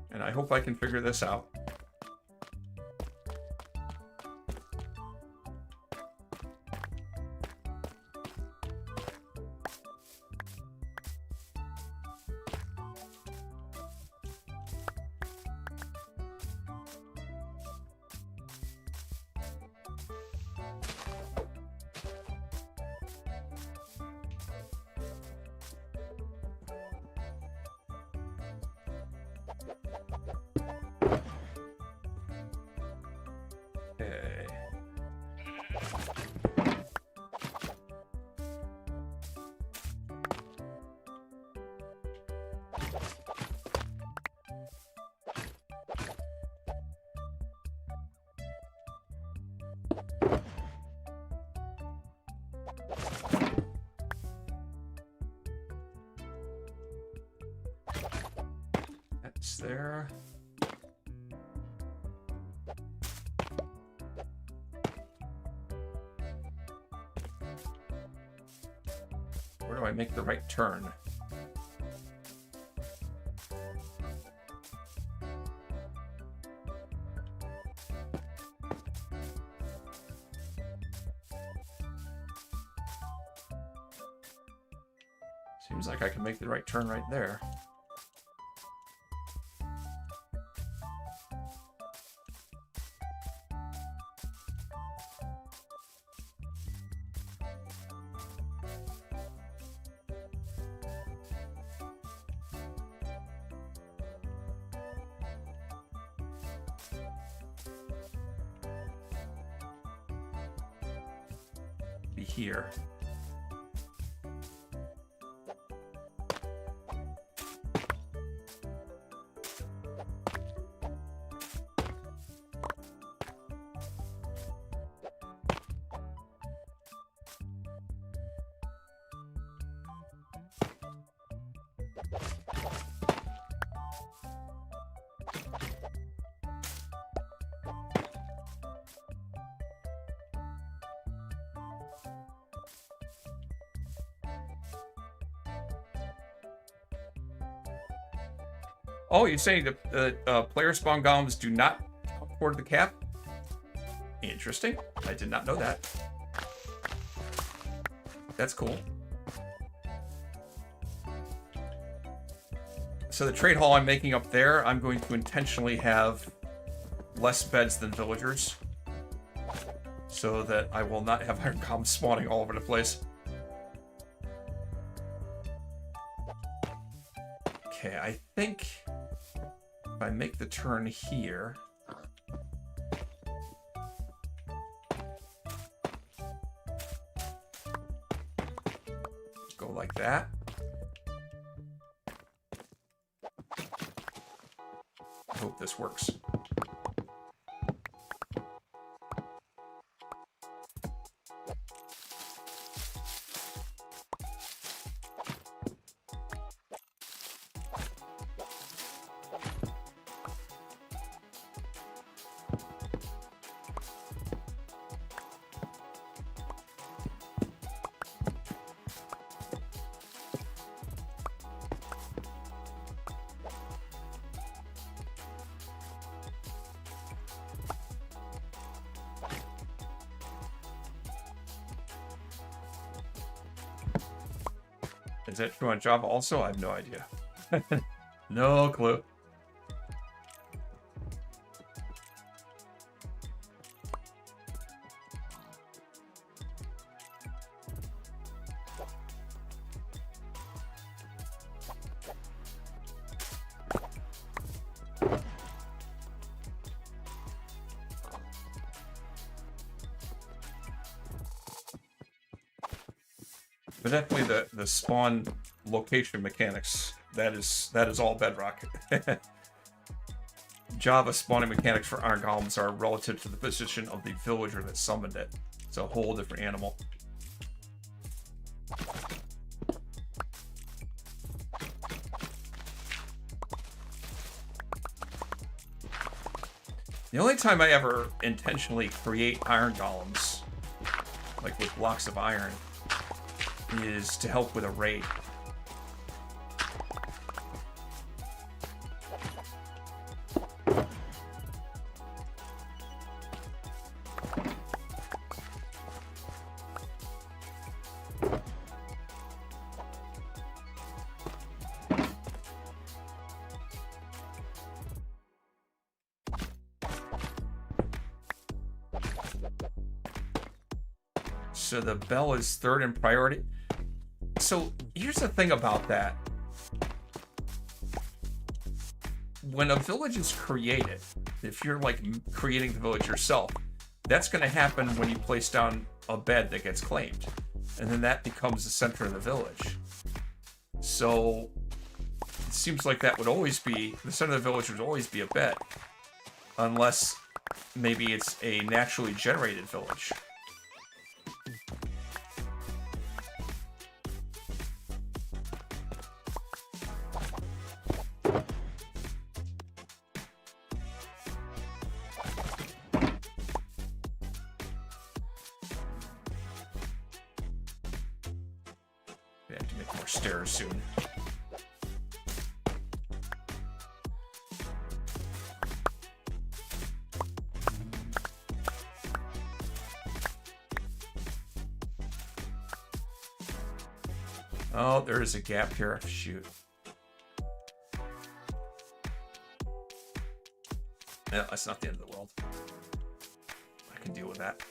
And I hope I can figure this out. Okay. That's there. Where do I make the right turn? Seems like I can make the right turn right there. Be here. Oh, you're saying the player spawn golems do not come toward the cap? Interesting. I did not know that. That's cool. So the trade hall I'm making up there, I'm going to intentionally have less beds than villagers, so that I will not have iron golems spawning all over the place. Okay, I think if I make the turn here, go like that. I hope this works. Is that true on Java also? I have no idea. No clue. But definitely the spawn location mechanics, that is all bedrock. Java spawning mechanics for iron golems are relative to the position of the villager that summoned it. It's a whole different animal. The only time I ever intentionally create iron golems, like with blocks of iron, is to help with a raid. So the bell is third in priority. So here's the thing about that. When a village is created, if you're like creating the village yourself, that's going to happen when you place down a bed that gets claimed. And then that becomes the center of the village. So it seems like that would always be, the center of the village would always be a bed. Unless maybe it's a naturally generated village. Stairs soon. Oh, there is a gap here. Shoot. No, that's not the end of the world. I can deal with that.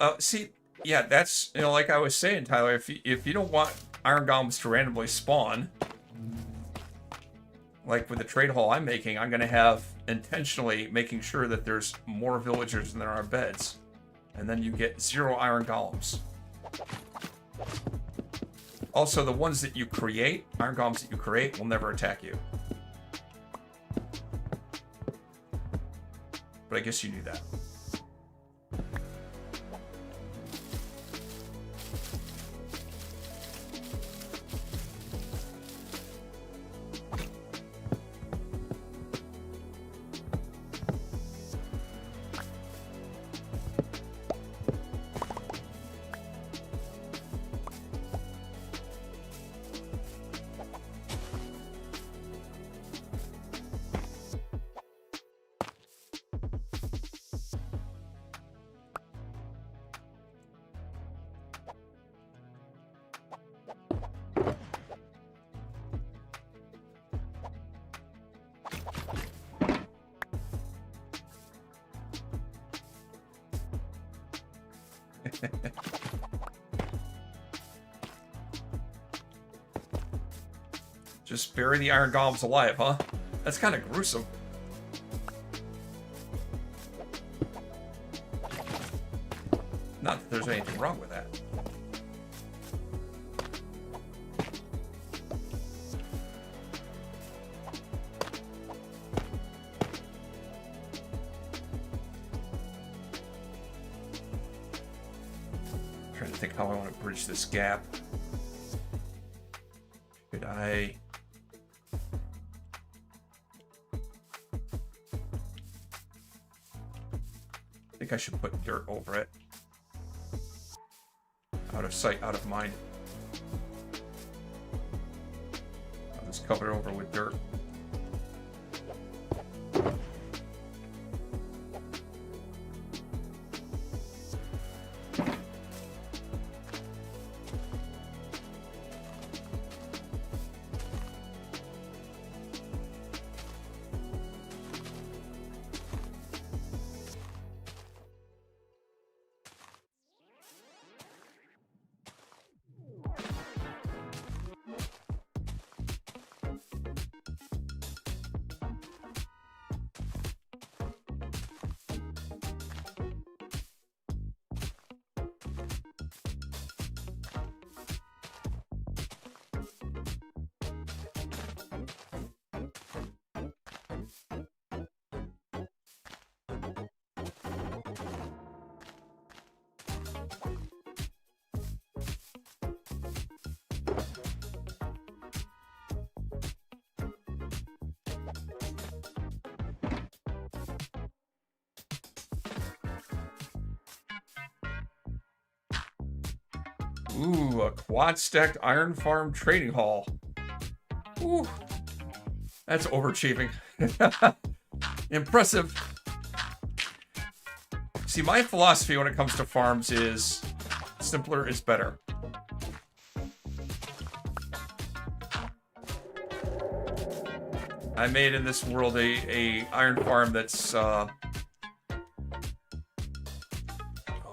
Oh, see, yeah, that's, you know, like I was saying, Tyler, if you don't want iron golems to randomly spawn, like with the trade hall I'm making, I'm going to have intentionally making sure that there's more villagers than there are beds. And then you get 0 iron golems. Also, the ones that you create, iron golems that you create, will never attack you. But I guess you knew that. Just bury the iron golems alive, huh? That's kind of gruesome. Not that there's anything wrong with that. I'm trying to think how I want to bridge this gap. Could I... I think I should put dirt over it. Out of sight, out of mind. I'll just cover it over with dirt. Ooh, a quad-stacked iron farm trading hall. Ooh, that's overachieving. Impressive. See, my philosophy when it comes to farms is simpler is better. I made in this world a iron farm that's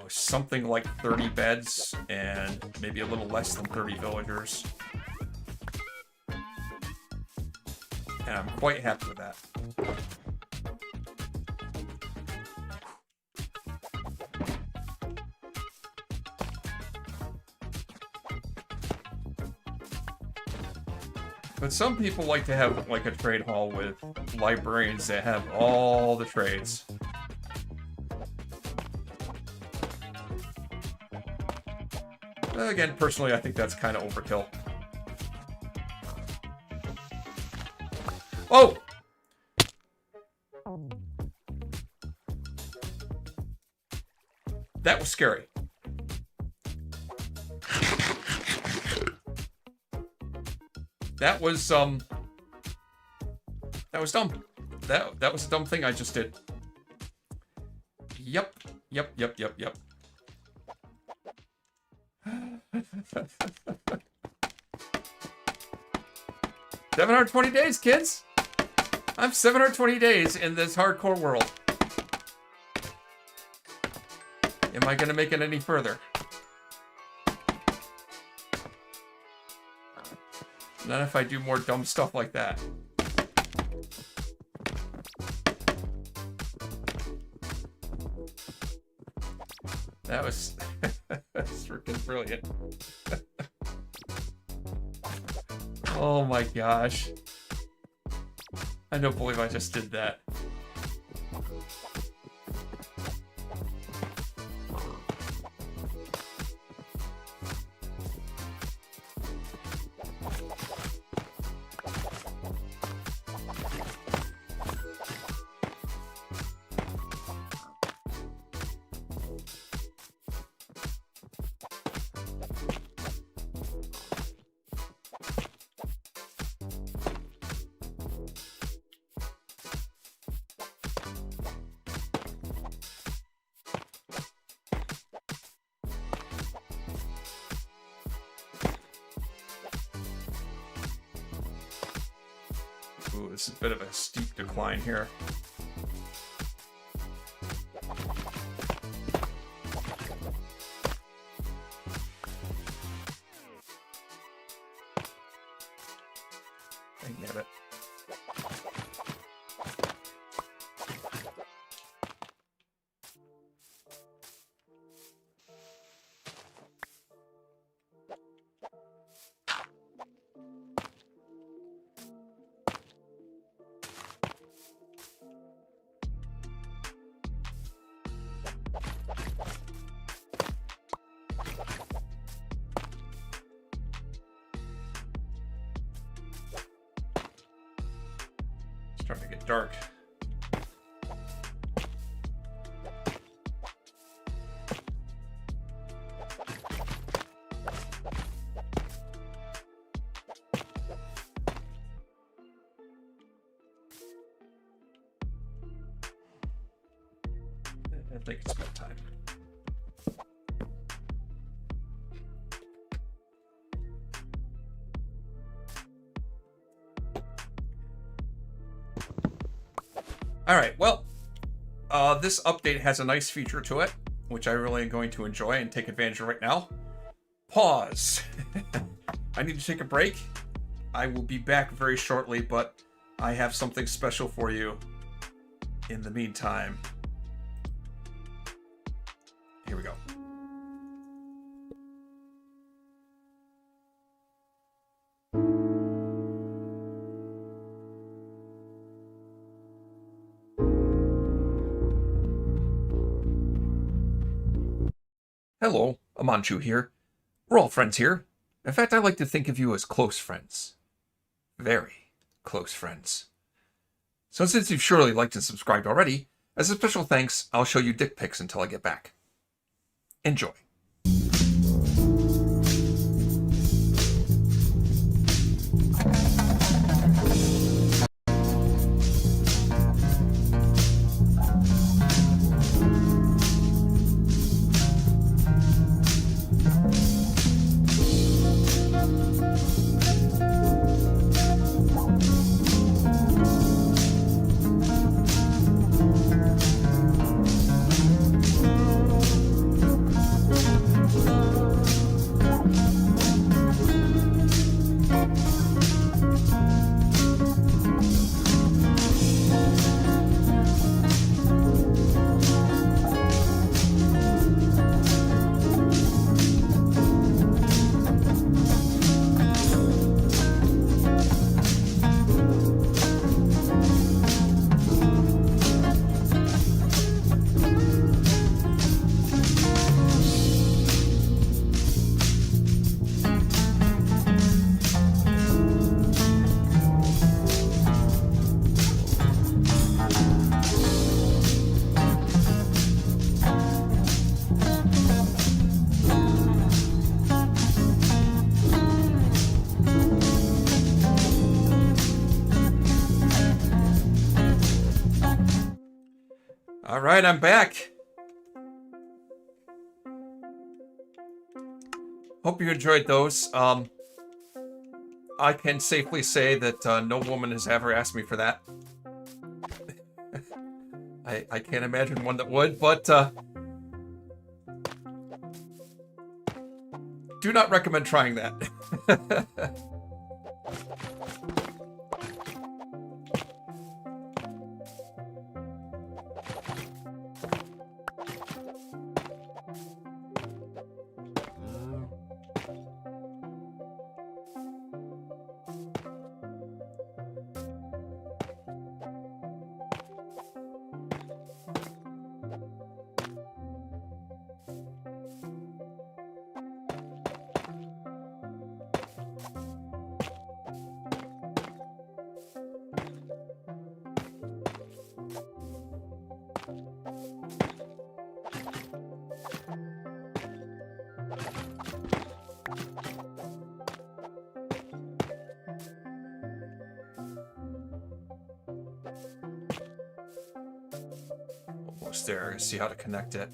something like 30 beds and maybe a little less than 30 villagers. And I'm quite happy with that. But some people like to have like a trade hall with librarians that have all the trades. Again, personally, I think that's kind of overkill. Oh! That was scary. That was dumb. That was a dumb thing I just did. Yep. 720 days, kids! I'm 720 days in this hardcore world. Am I gonna make it any further? Not if I do more dumb stuff like that. That was that's freaking brilliant. Oh my gosh. I don't believe I just did that. Ooh, this is a bit of a steep decline here. Dang it. It's starting to get dark. I think it's bedtime. All right, well, this update has a nice feature to it, which I really am going to enjoy and take advantage of right now. Pause. I need to take a break. I will be back very shortly, but I have something special for you in the meantime. Here we go. Hello, Amanchu here. We're all friends here. In fact, I like to think of you as close friends. Very close friends. So since you've surely liked and subscribed already, as a special thanks, I'll show you dick pics until I get back. Enjoy. All right, I'm back. Hope you enjoyed those. I can safely say that no woman has ever asked me for that. I can't imagine one that would, but do not recommend trying that. Almost there. See how to connect it.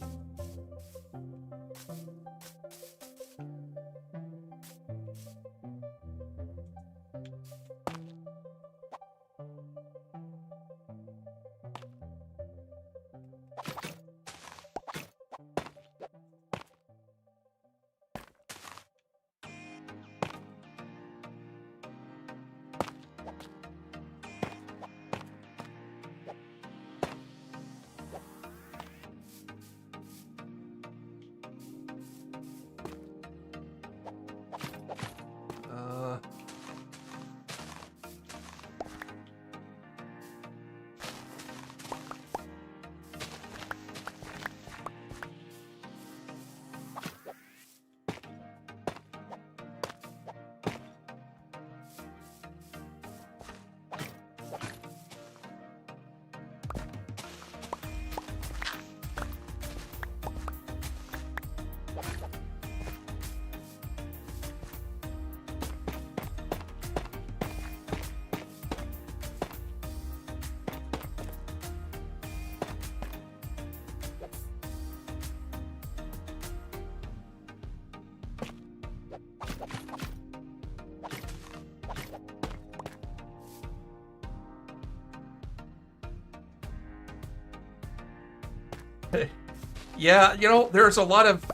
Yeah, you know, there's a lot of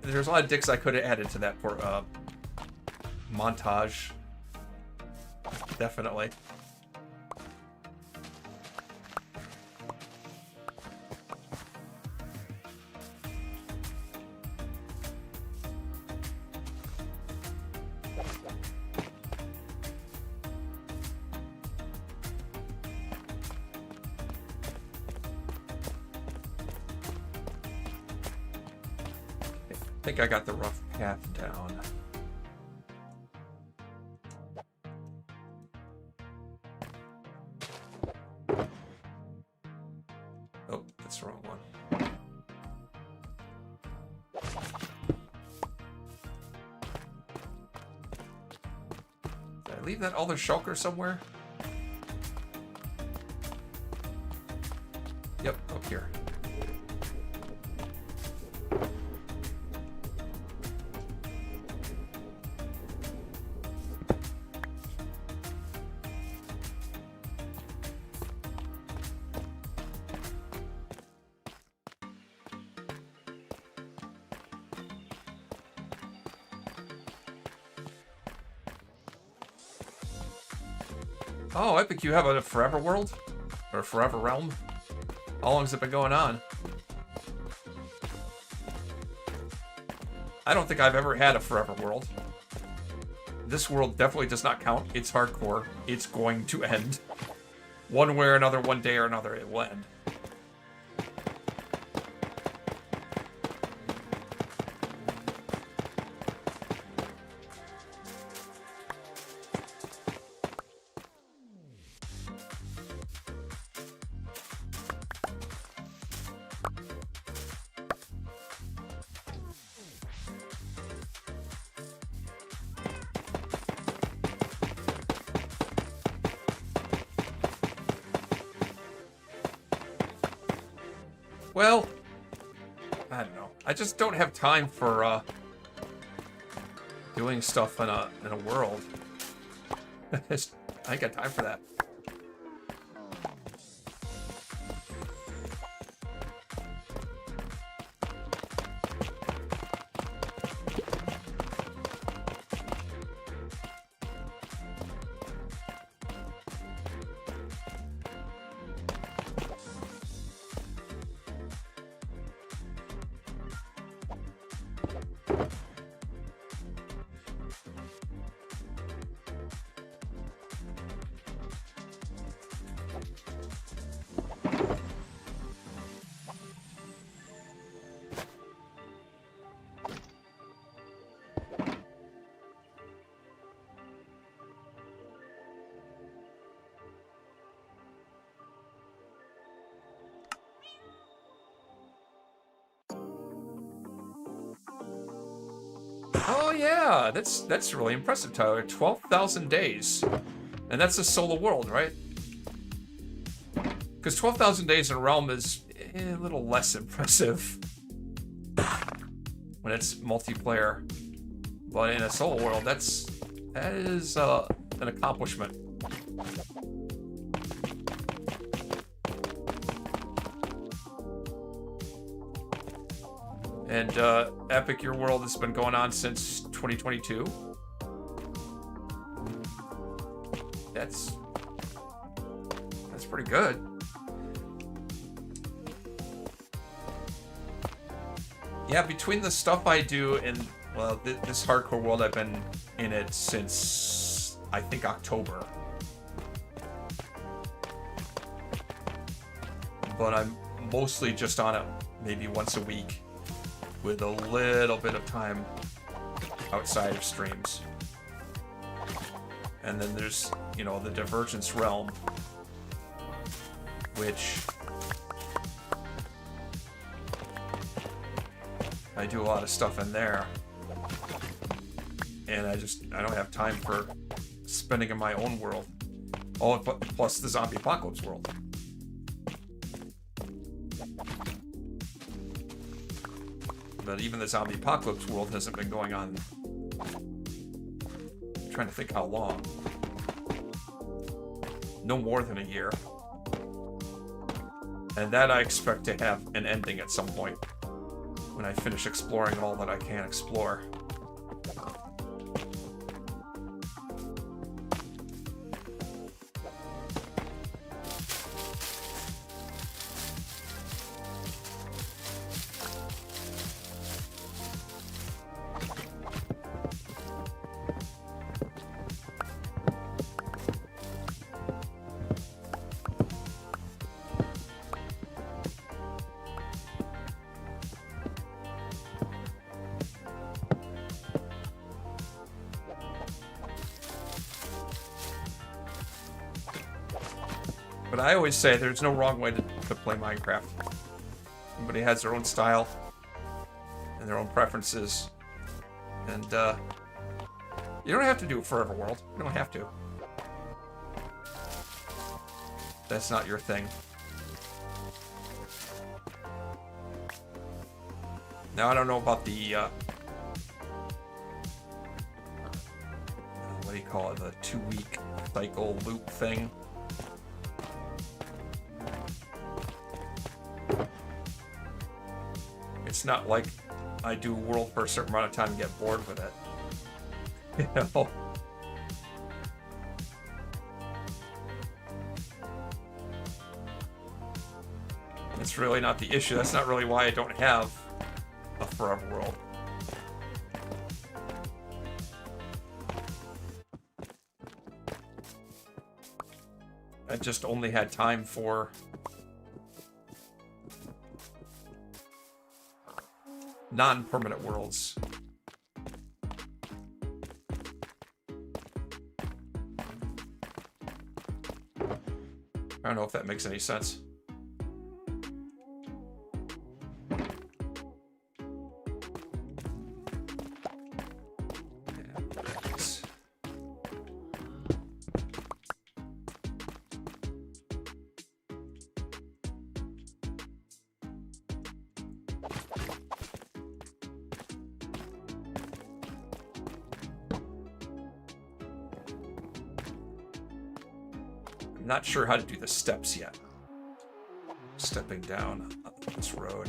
there's a lot of dicks I could have added to that montage. Definitely. I think I got the rough path down. Oh, that's the wrong one. Did I leave that other shulker somewhere? Yep, up here. Oh, Epic, you have a forever world? Or a forever realm? How long has it been going on? I don't think I've ever had a forever world. This world definitely does not count. It's hardcore. It's going to end. One way or another, one day or another, it will end. Well, I don't know. I just don't have time for doing stuff in a world. I ain't got time for that. Oh yeah, that's really impressive, Tyler. 12,000 days. And that's a solo world, right? Because 12,000 days in a realm is a little less impressive when it's multiplayer. But in a solo world, that is an accomplishment. And Epic, your world has been going on since 2022. That's pretty good. Yeah, between the stuff I do and, well, this hardcore world, I've been in it since, I think, October. But I'm mostly just on it maybe once a week, with a little bit of time outside of streams. And then there's, you know, the Divergence realm, which I do a lot of stuff in there. And I don't have time for spending in my own world. Oh, plus the zombie apocalypse world. But even the zombie apocalypse world hasn't been going on. I'm trying to think how long. No more than a year. And that I expect to have an ending at some point, when I finish exploring all that I can explore. But I always say there's no wrong way to play Minecraft. Everybody has their own style and their own preferences. And you don't have to do a forever world. You don't have to. That's not your thing. Now, I don't know about the what do you call it? The 2-week cycle loop thing. It's not like I do a world for a certain amount of time and get bored with it. You know? That's really not the issue. That's not really why I don't have a forever world. I just only had time for non-permanent worlds. I don't know if that makes any sense. Not sure how to do the steps yet. Stepping down this road.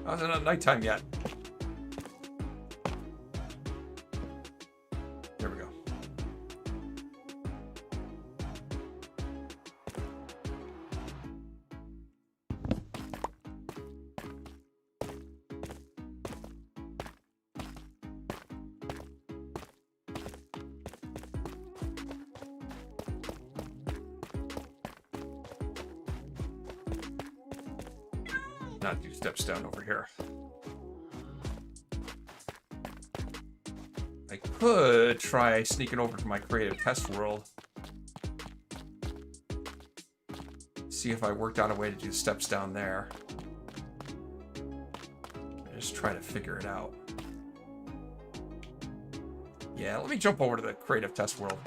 Oh, it's not nighttime yet. There we go. Not do steps down over here. I could try sneaking over to my creative test world. See if I worked out a way to do steps down there. Just try to figure it out. Yeah, let me jump over to the creative test world.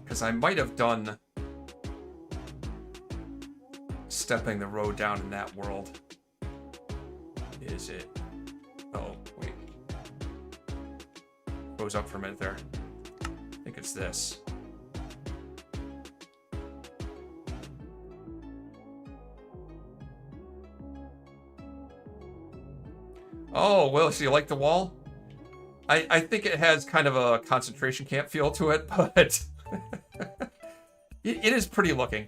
Because I might have done stepping the road down in that world. Is it? Oh, wait. Goes up for a minute there. I think it's this. Oh, well, so you like the wall? I think it has kind of a concentration camp feel to it, but it is pretty looking.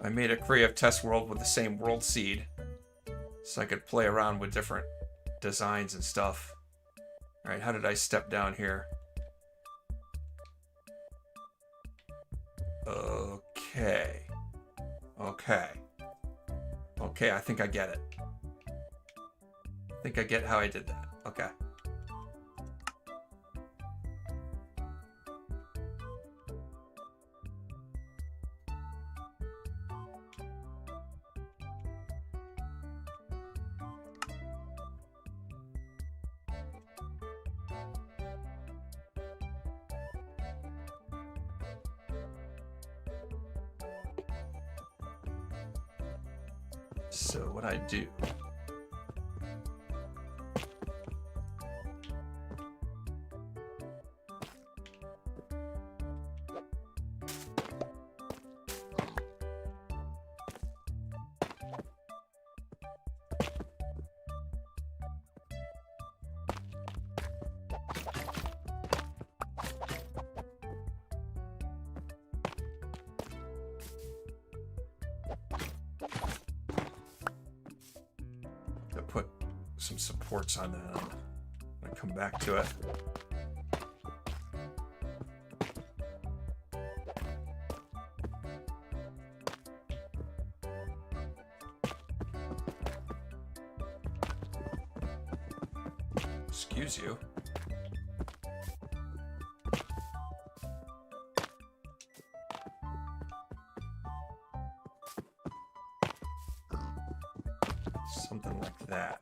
I made a creative test world with the same world seed, so I could play around with different designs and stuff. All right, how did I step down here? Okay. Okay, I think I get it. I think I get how I did that. Okay. So what I do? Put some supports on that. I'm gonna come back to it. Excuse you. Something like that.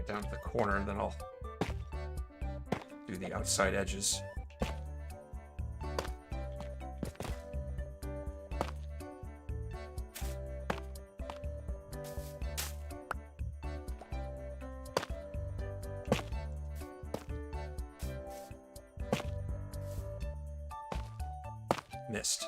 Down to the corner, and then I'll do the outside edges. Missed.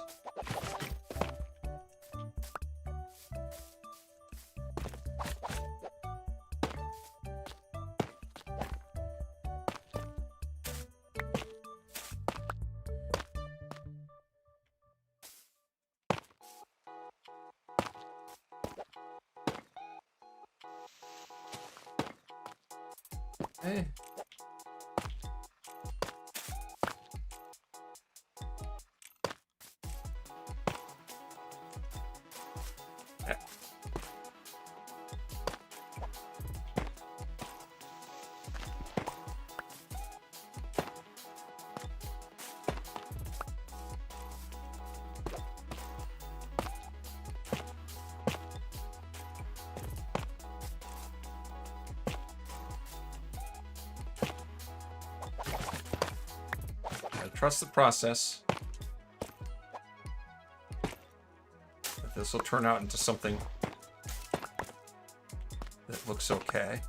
Hey. Trust the process. This will turn out into something that looks okay.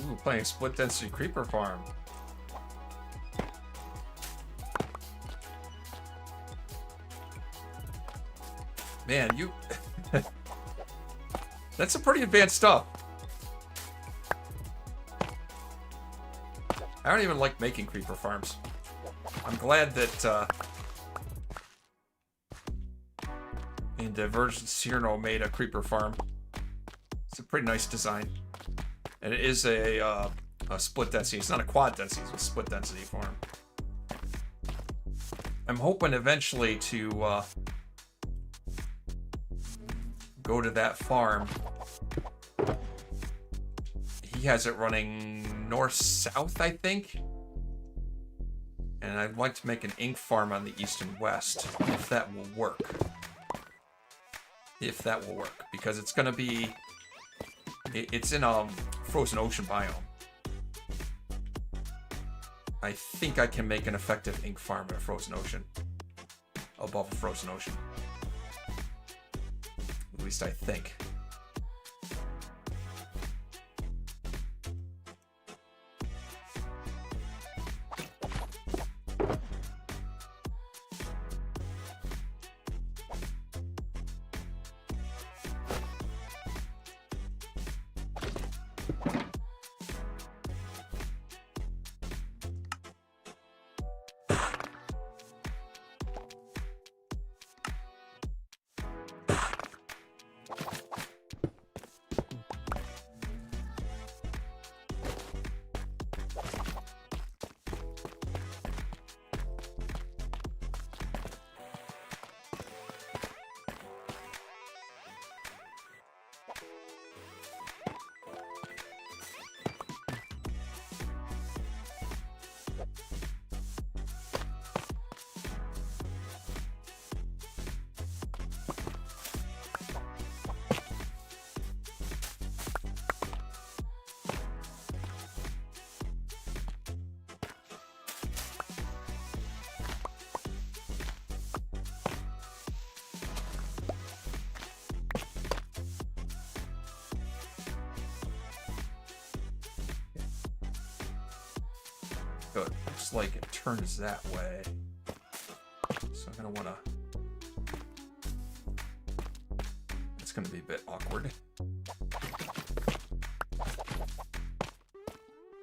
Ooh, playing split density creeper farm. Man, you... That's some pretty advanced stuff. I don't even like making creeper farms. I'm glad that in Divergence SMP made a creeper farm. It's a pretty nice design. And it is a split density. It's not a quad density, it's a split density farm. I'm hoping eventually to go to that farm. He has it running north-south, I think. And I'd like to make an ink farm on the east and west, if that will work. If that will work. Because it's going to be... It's in a frozen ocean biome. I think I can make an effective ink farm in a frozen ocean. Above a frozen ocean. At least I think. So it looks like it turns that way. So I'm gonna wanna... It's gonna be a bit awkward.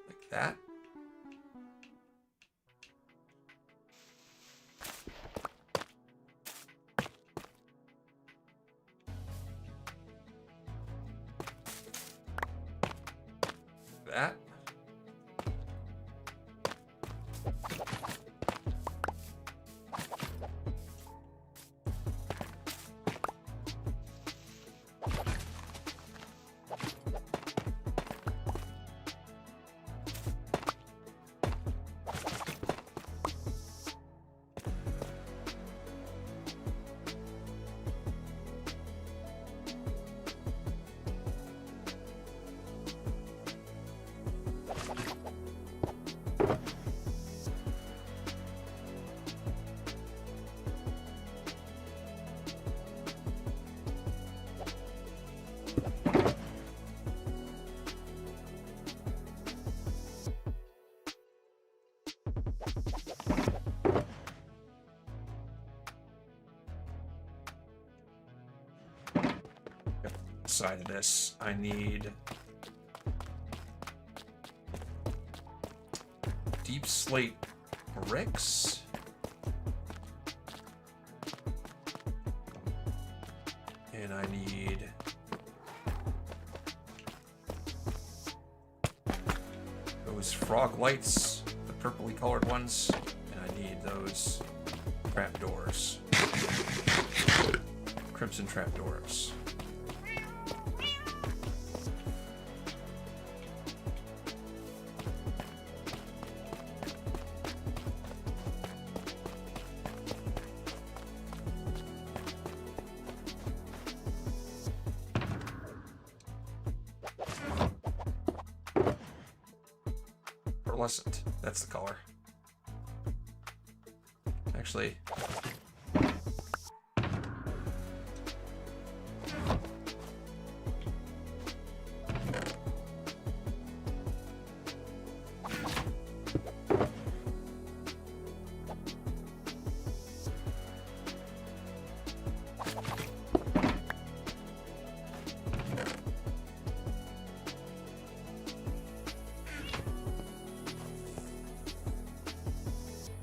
Like that. That. Side of this, I need deep slate bricks. And I need those frog lights, the purpley colored ones, and I need those trapdoors, crimson trapdoors. Pearlescent, that's the color. Actually,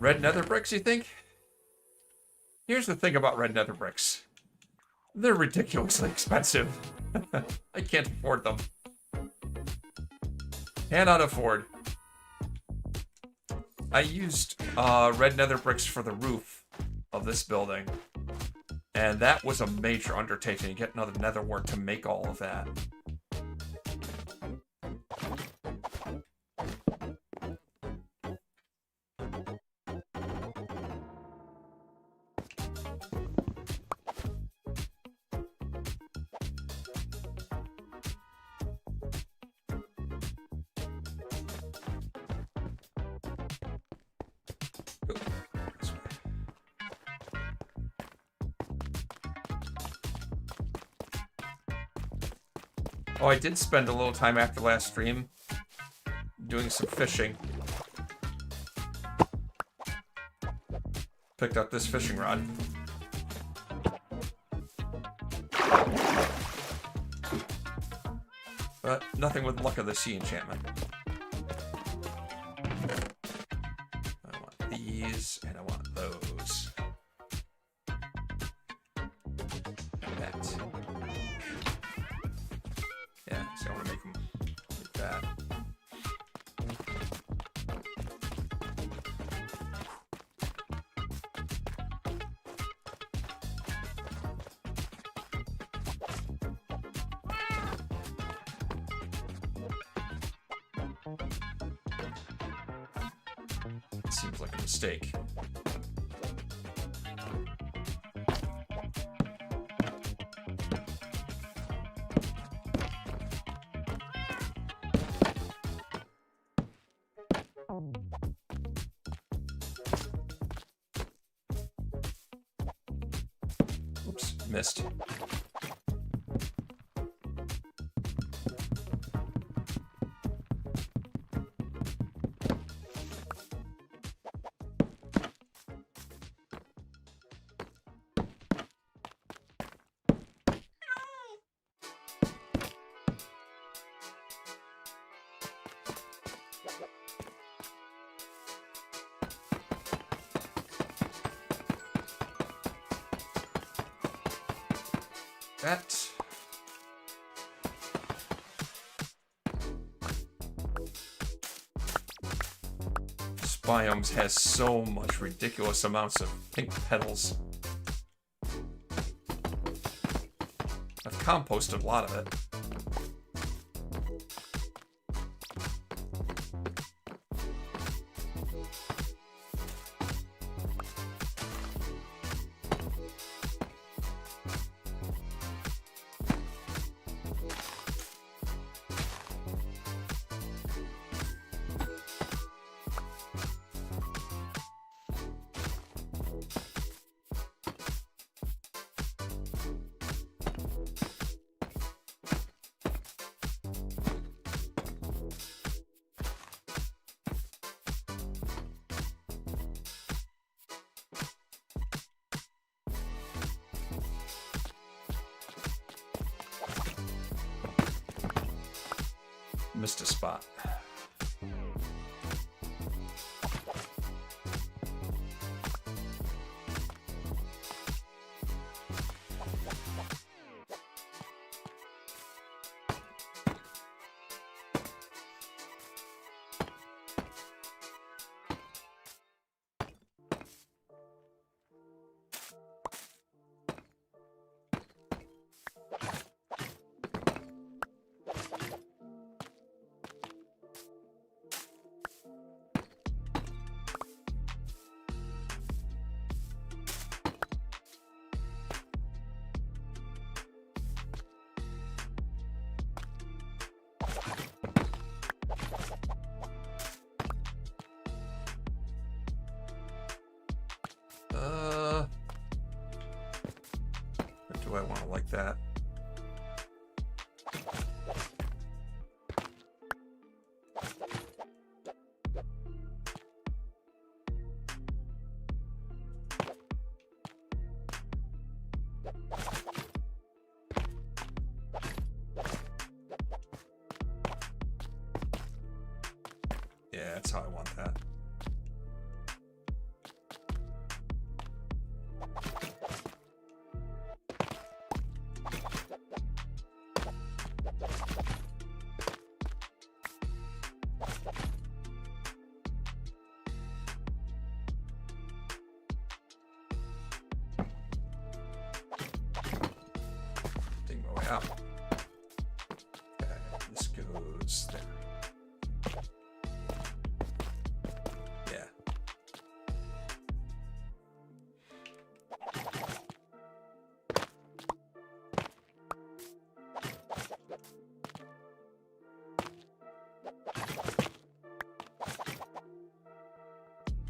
red nether bricks, you think? Here's the thing about red nether bricks. They're ridiculously expensive. I can't afford them. Cannot afford. I used red nether bricks for the roof of this building. And that was a major undertaking to get another netherwort to make all of that. Oh, I did spend a little time after last stream doing some fishing. Picked up this fishing rod. But nothing with luck of the sea enchantment. I want these, and I want those. And that. Yeah, so I want to make them like that. Seems like a mistake. Oops, missed. That. This biome has so much ridiculous amounts of pink petals. I've composted a lot of it. Missed a spot. Or do I want to like that? Yeah, that's how I want that. out. Okay, this goes there. Yeah.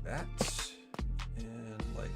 That and like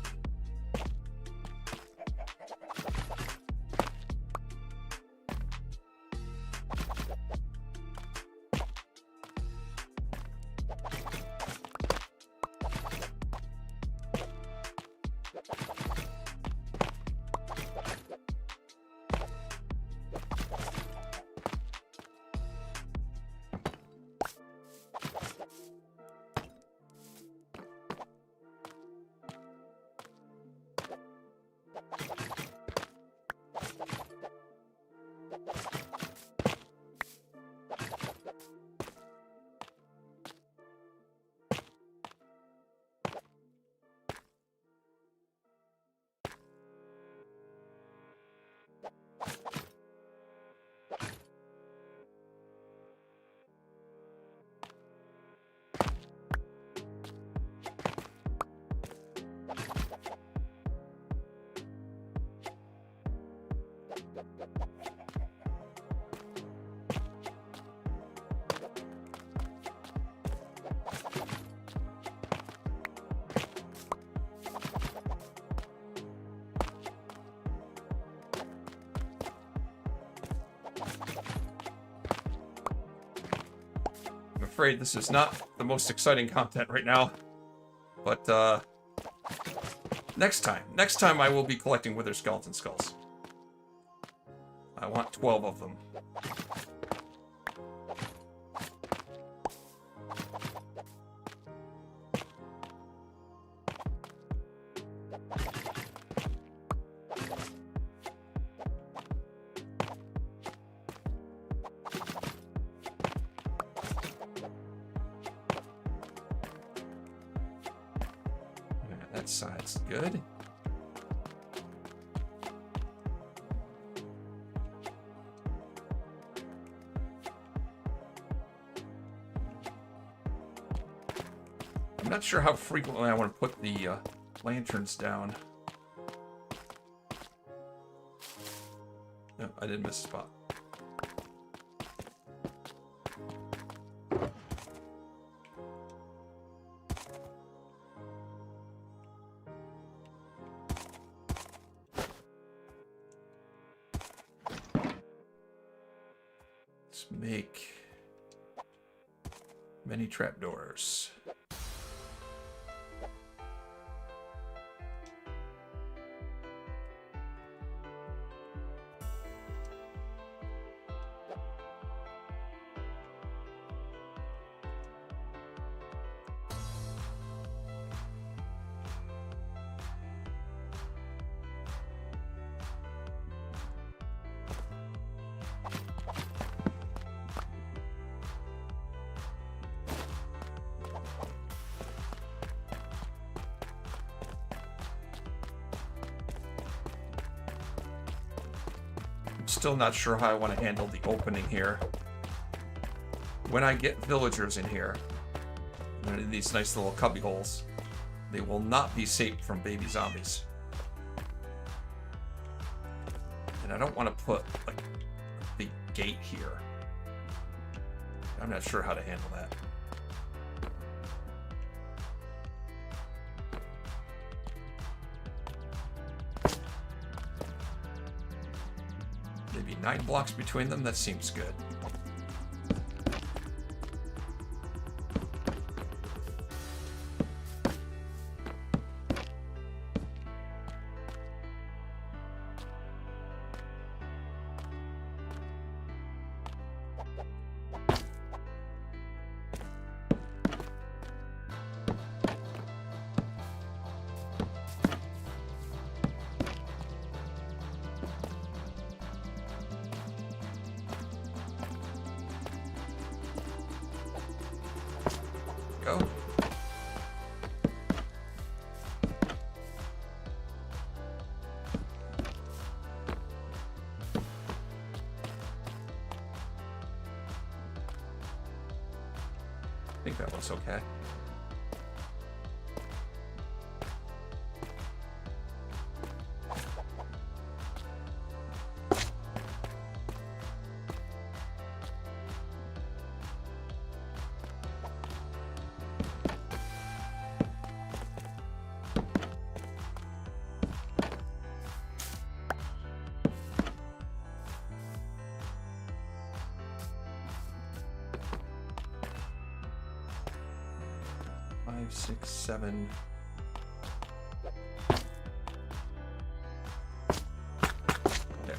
I'm afraid this is not the most exciting content right now, but next time I will be collecting wither skeleton skulls. I want 12 of them. That side's good. I'm not sure how frequently I want to put the lanterns down. No, I didn't miss a spot. Let's make many trapdoors. Still not sure how I want to handle the opening here. When I get villagers in here, in these nice little cubby holes, they will not be safe from baby zombies. And I don't want to put like a big gate here. I'm not sure how to handle that. Maybe 9 blocks between them, that seems good. Go. I think that looks okay. Five, six, seven. There.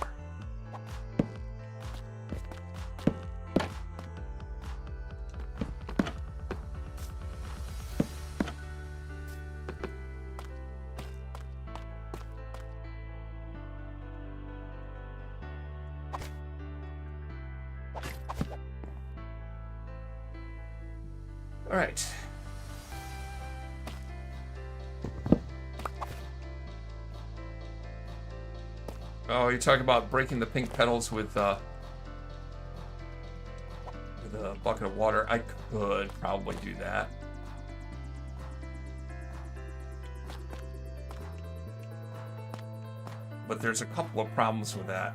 All right. Oh, you're talking about breaking the pink petals with a bucket of water. I could probably do that. But there's a couple of problems with that.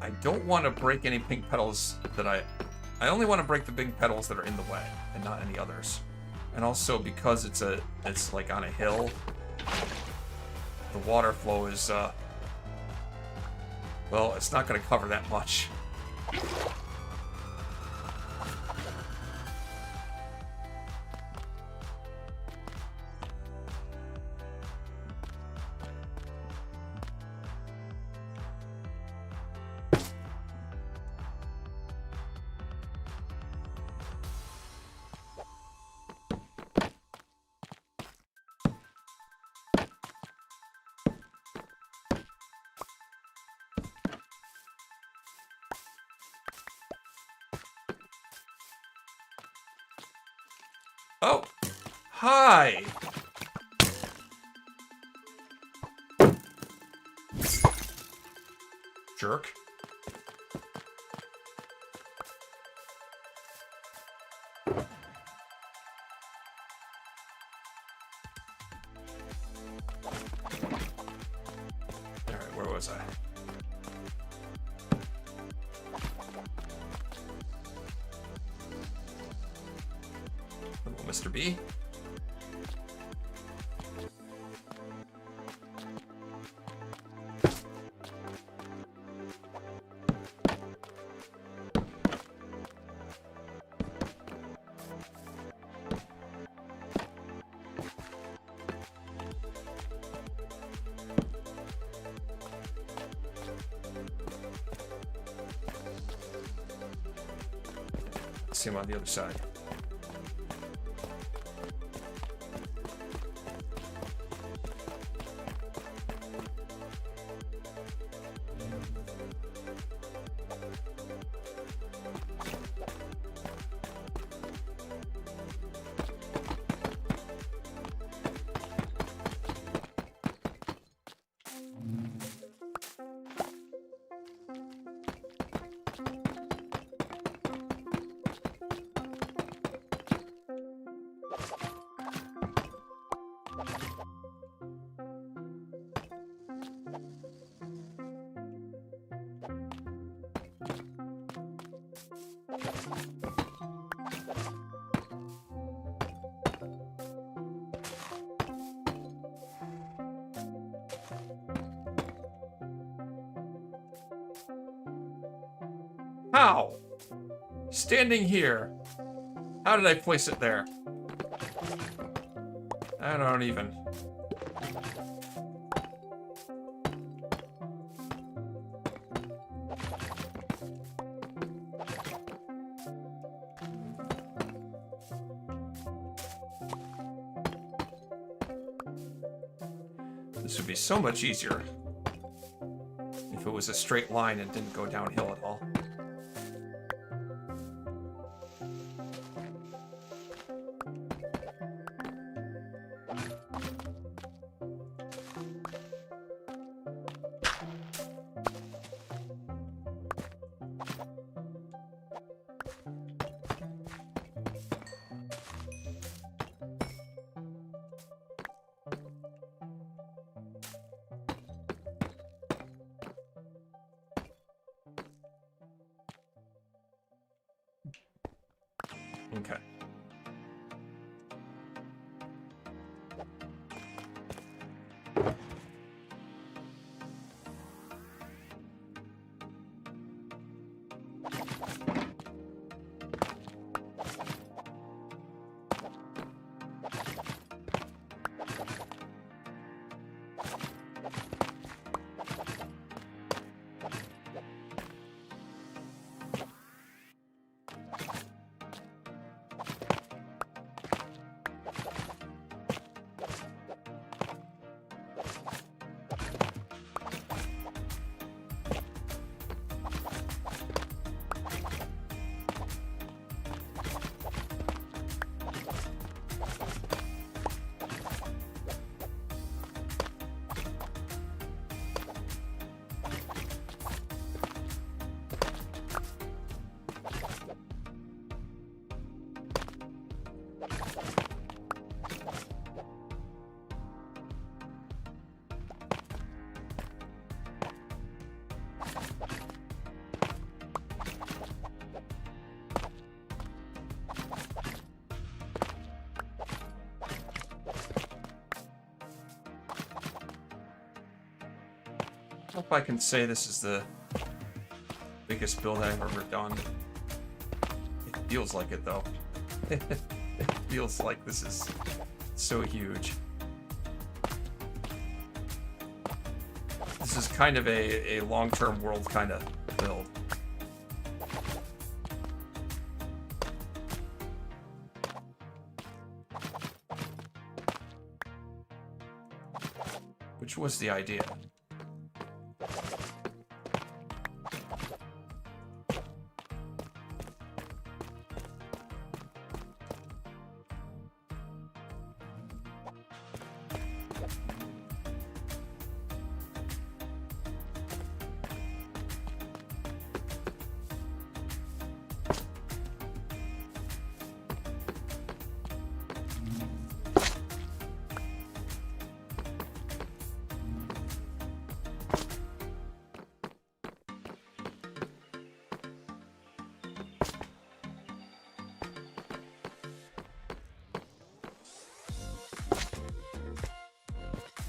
I don't want to break any pink petals that I only want to break the pink petals that are in the way and not any others. And also because it's like on a hill, the water flow is well, it's not going to cover that much. Oh, hi. Jerk. All right, where was I? Hello, Mr. B. See him on the other side. How? Standing here. How did I place it there? I don't even. This would be so much easier if it was a straight line and didn't go downhill at all. Okay. I hope I can say this is the biggest build I've ever done. It feels like it, though. It feels like this is so huge. This is kind of a long-term world kind of build. Which was the idea.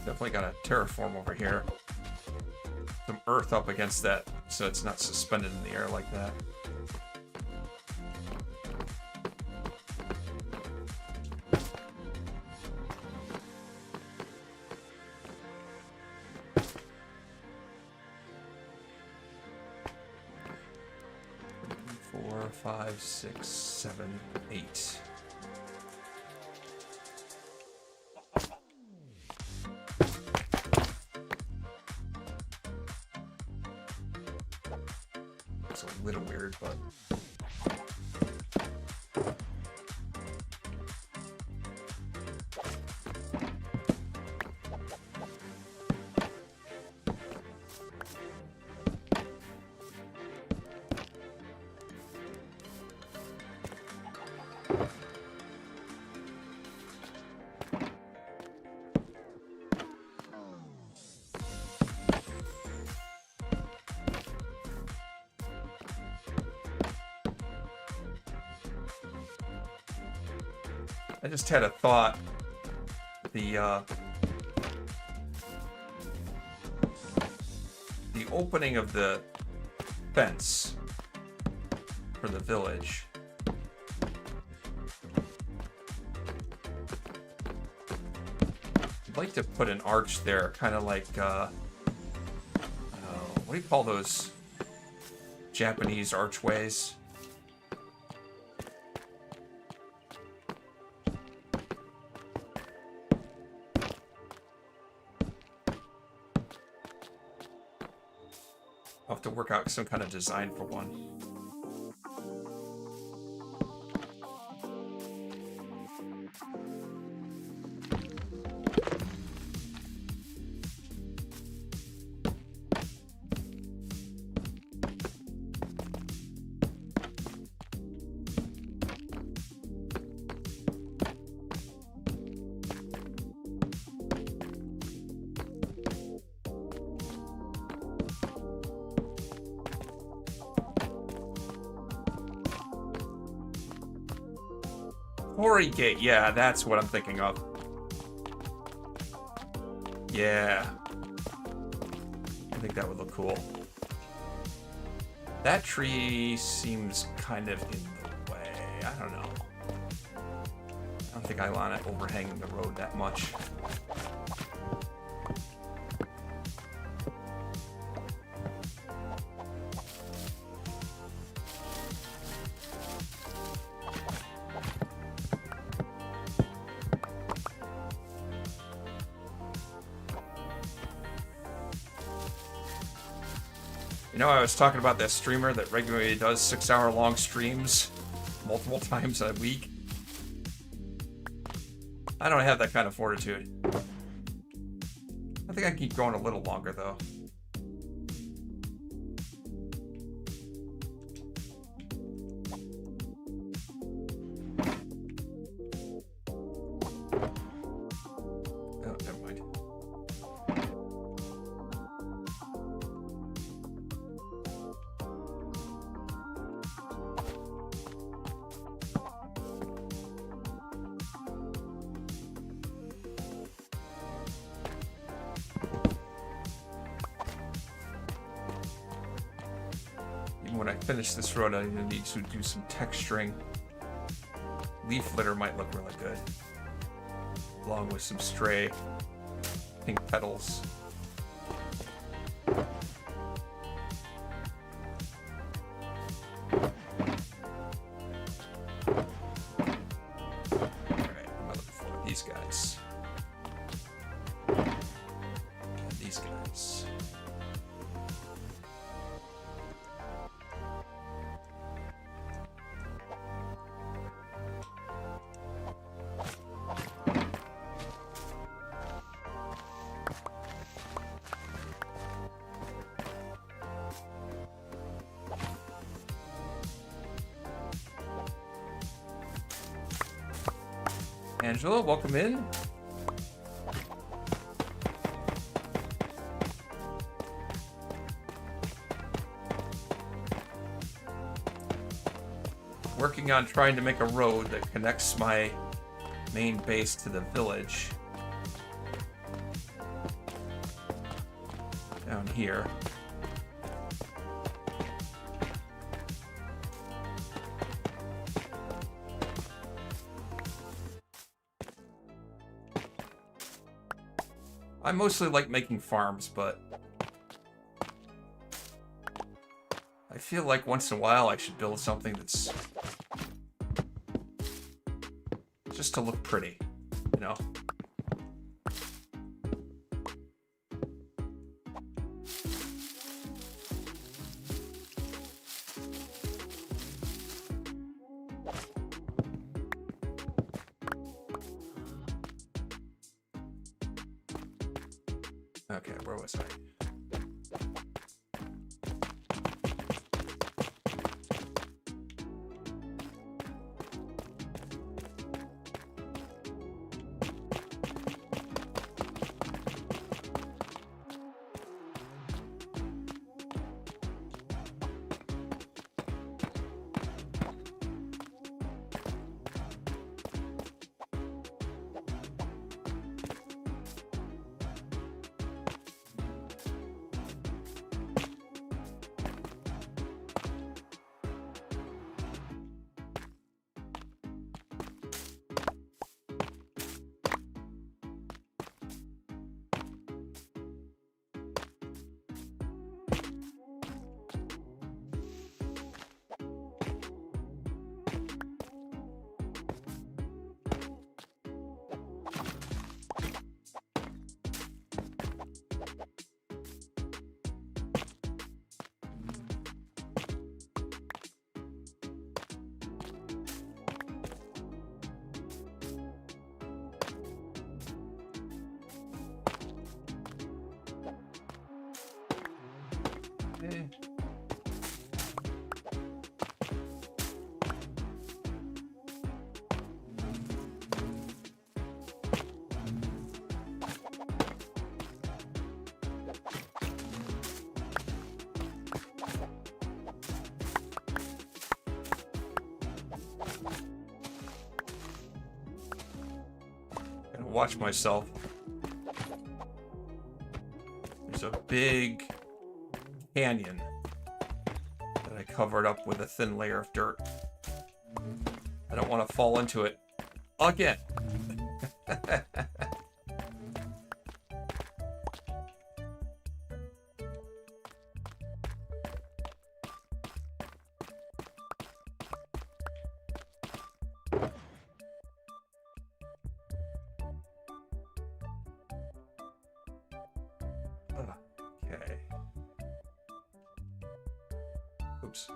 Definitely got a terraform over here. Some earth up against that so it's not suspended in the air like that. Four, five, six, 7, 8. It's a little weird, but I just had a thought. The opening of the fence for the village. I'd like to put an arch there, kind of like what do you call those Japanese archways? I'll have to work out some kind of design for one. Quarry Gate, yeah, that's what I'm thinking of. Yeah. I think that would look cool. That tree seems kind of in the way. I don't know. I don't think I want it overhanging the road that much. You know, I was talking about that streamer that regularly does 6-hour-long streams multiple times a week. I don't have that kind of fortitude. I think I can keep going a little longer, though. Oh, never mind. When I finish this road, I need to do some texturing. Leaf litter might look really good, along with some stray pink petals. Alright, I'm looking for these guys. And these guys. Angela, welcome in. Working on trying to make a road that connects my main base to the village. Down here. I mostly like making farms, but I feel like once in a while I should build something that's just to look pretty, you know? Okay, where was I? watch myself. There's a big canyon that I covered up with a thin layer of dirt. I don't want to fall into it again. Okay. Oops.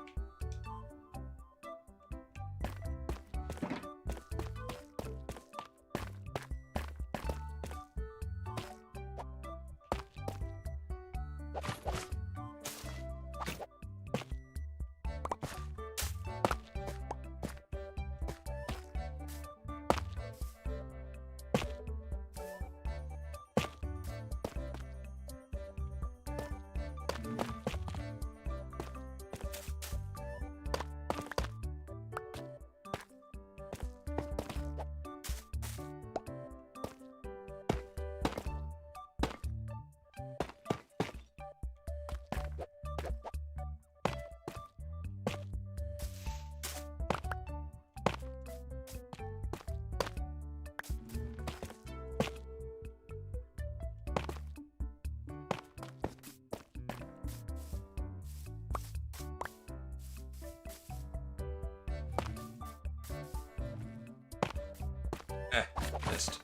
Missed.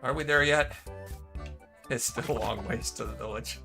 Are we there yet? It's still a long ways to the village.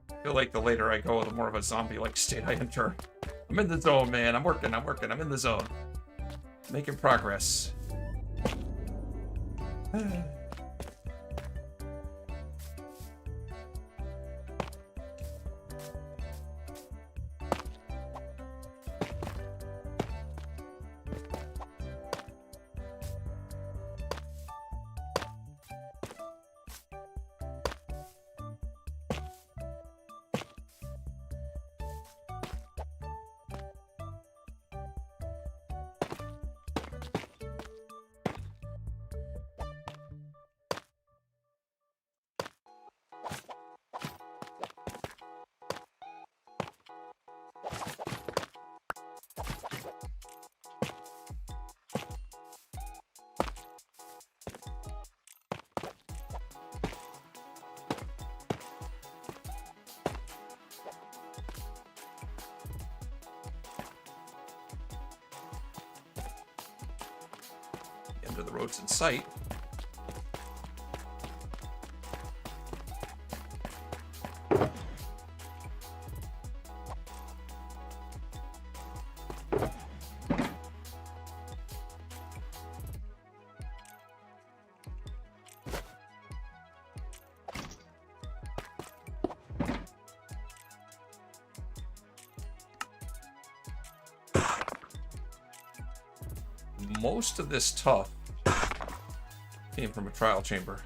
I feel like the later I go, the more of a zombie-like state I enter. I'm in the zone, man. I'm working. I'm in the zone. Making progress. End of the road's in sight. Most of this tough came from a trial chamber.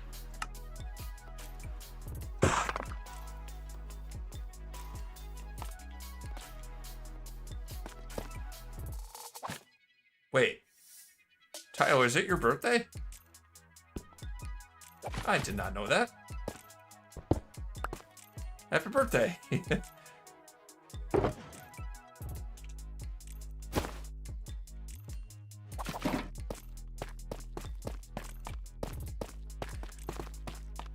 Wait, Tyler, is it your birthday? I did not know that. Happy birthday.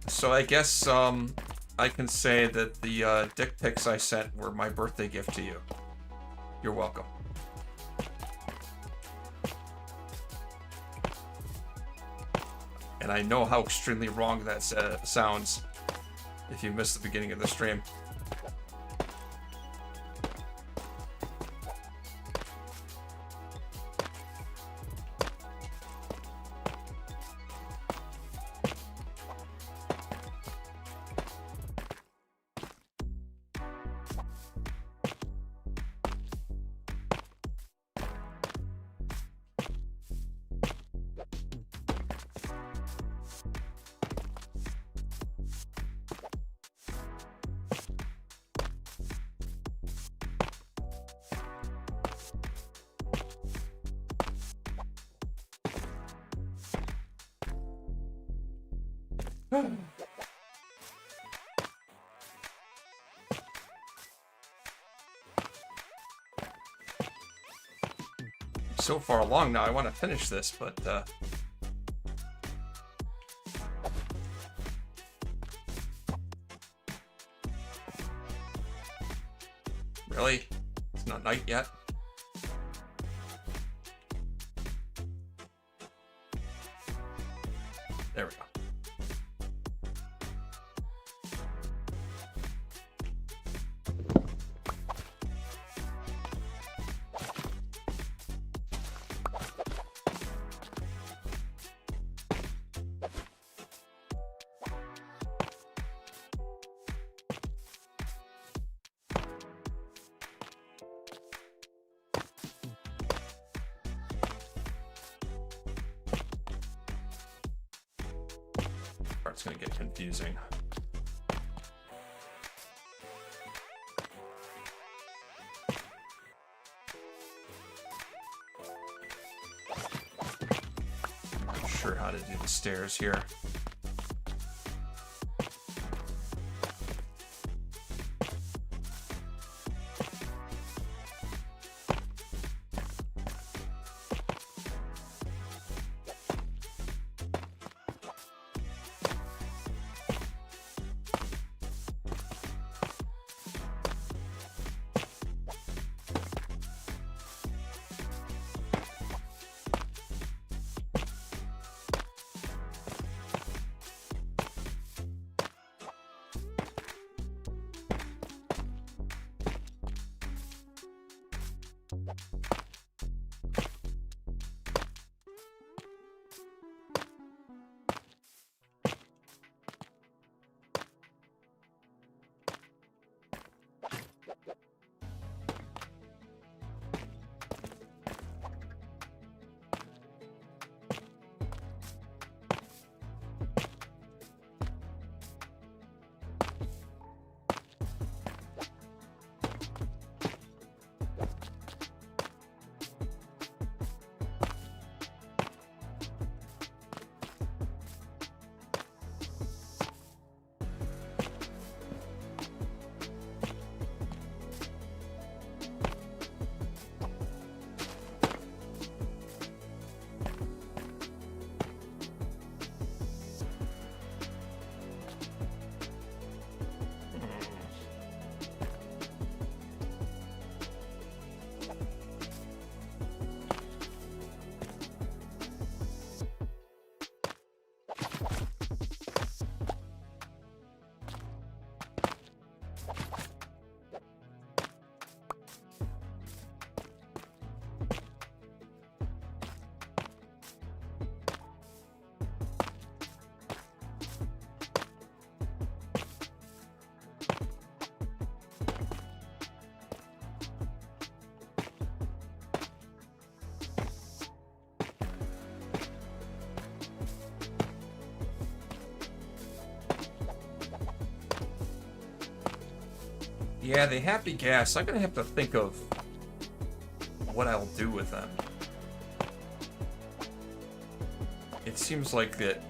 So I guess I can say that the dick pics I sent were my birthday gift to you. You're welcome. And I know how extremely wrong that sounds if you missed the beginning of the stream. So far along now, I want to finish this, but really? It's not night yet? There we go. It's going to get confusing. I'm not sure how to do the stairs here. Yeah, the happy gas, I'm gonna have to think of what I'll do with them. It seems like that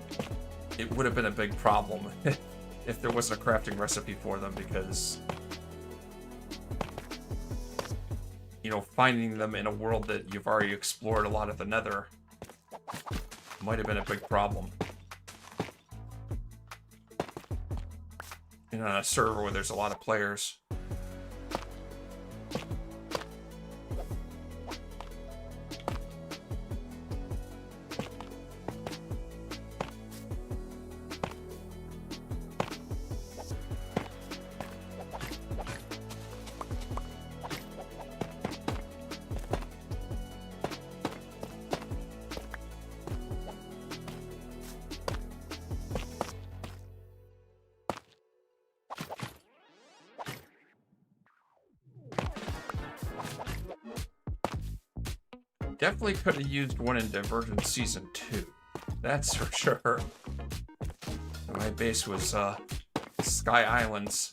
it would have been a big problem if there wasn't a crafting recipe for them, because, you know, finding them in a world that you've already explored a lot of the Nether might have been a big problem. And on a server where there's a lot of players. Definitely could have used one in Divergence Season 2. That's for sure. My base was Sky Islands.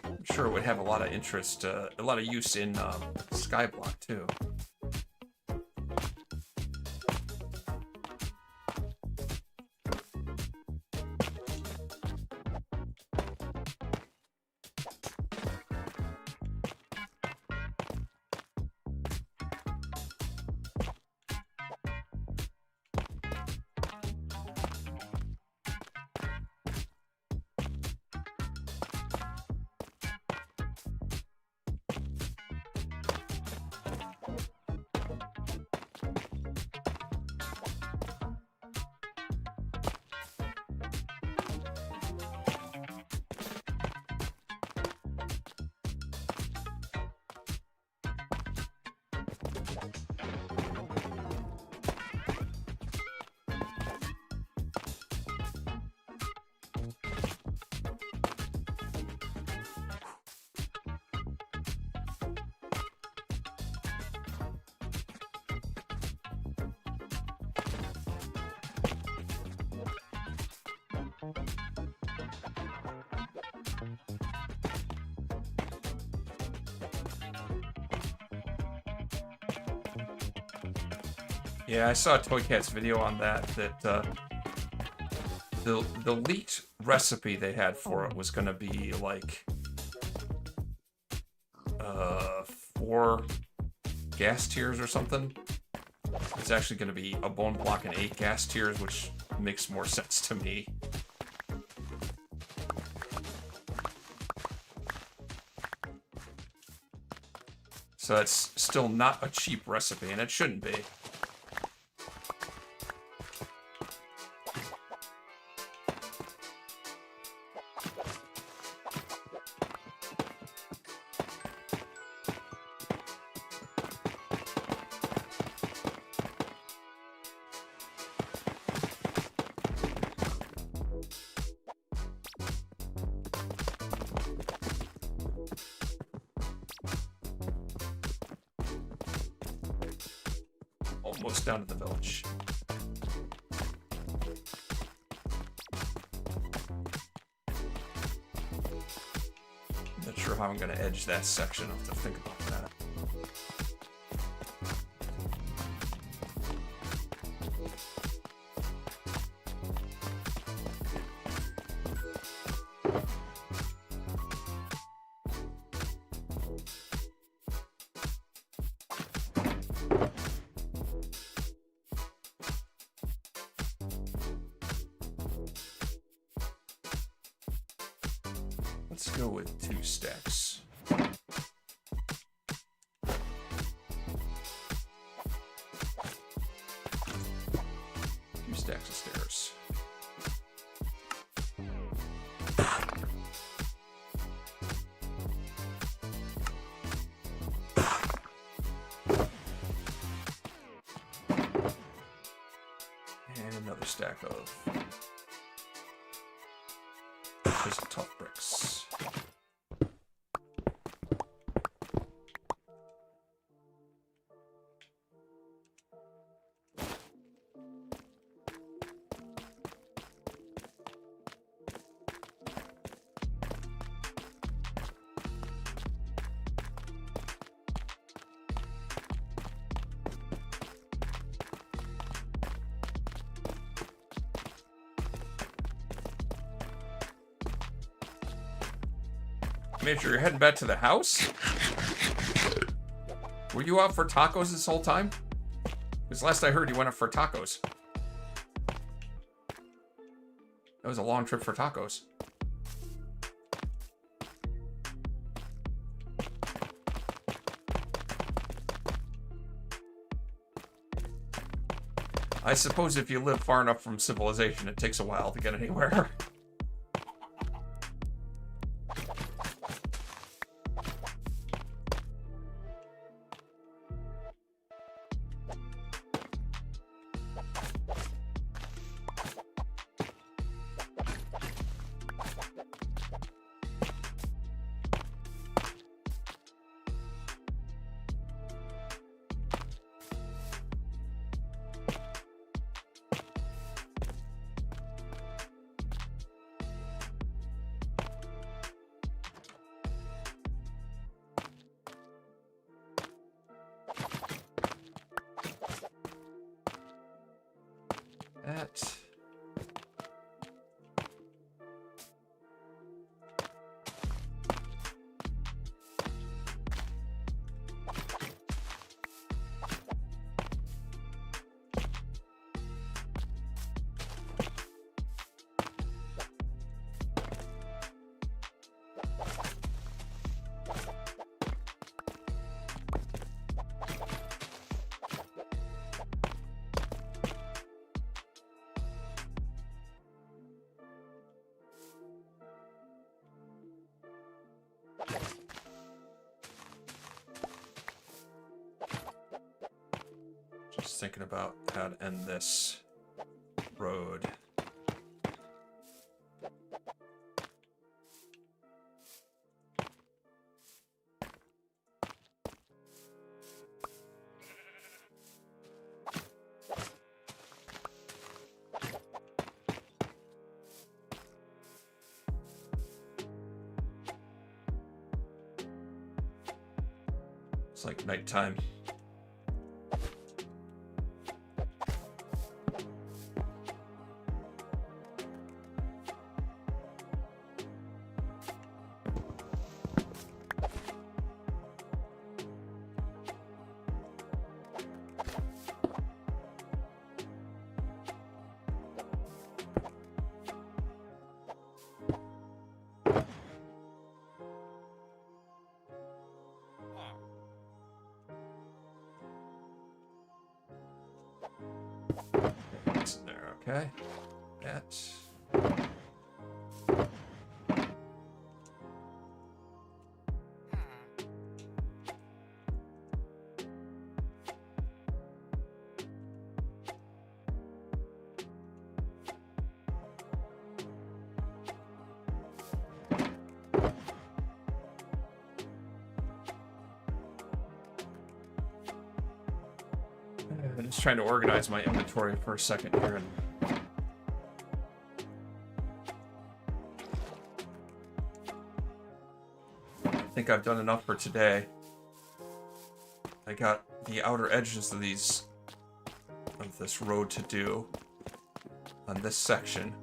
I'm sure it would have a lot of interest, a lot of use in Skyblock too. Yeah, I saw Toycat's video on that, the elite recipe they had for it was going to be like 4 gas tiers or something. It's actually going to be a bone block and 8 gas tiers, which makes more sense to me. So it's still not a cheap recipe, and it shouldn't be. Almost down to the village. Not sure how I'm going to edge that section. I'll have to think about that. Let's go with 2 stacks. 2 stacks of stairs. And another stack of just tough bricks. Major, you're heading back to the house? Were you out for tacos this whole time? Because last I heard you went out for tacos. That was a long trip for tacos. I suppose if you live far enough from civilization, it takes a while to get anywhere. That. Just thinking about how to end this road. It's like nighttime. That's in there, okay. That's... I'm just trying to organize my inventory for a second here. And I think I've done enough for today. I got the outer edges of this road to do on this section.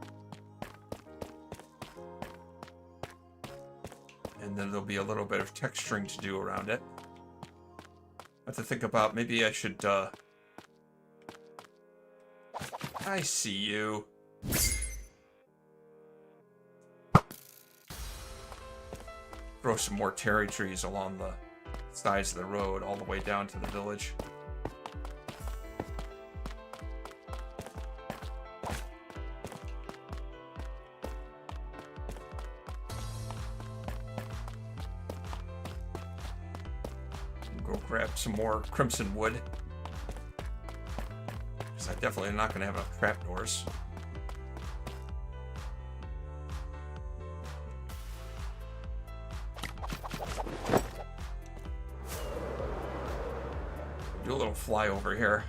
And then there'll be a little bit of texturing to do around it. I have to think about, maybe I should, I see you. Throw some more cherry trees along the sides of the road all the way down to the village. Go grab some more crimson wood. I definitely am not going to have enough trapdoors. Do a little flyover here.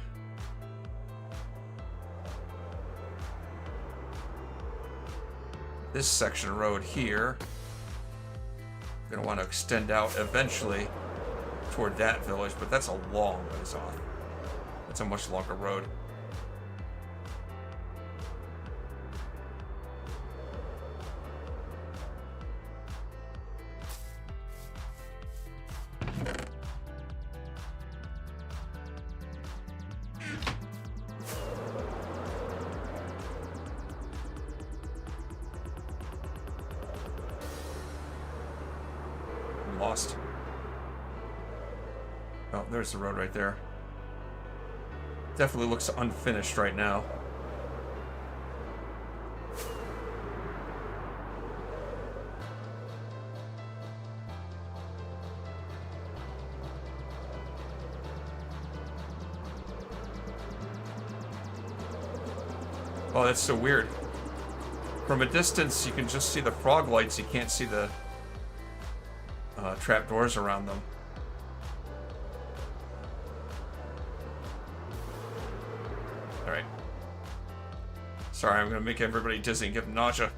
This section of road here, I'm going to want to extend out eventually toward that village, but that's a long ways off. That's a much longer road. lost. Oh, there's the road right there. Definitely looks unfinished right now. Oh, that's so weird. From a distance, you can just see the frog lights. You can't see the trap doors around them. All right. Sorry, I'm going to make everybody dizzy and give them nausea.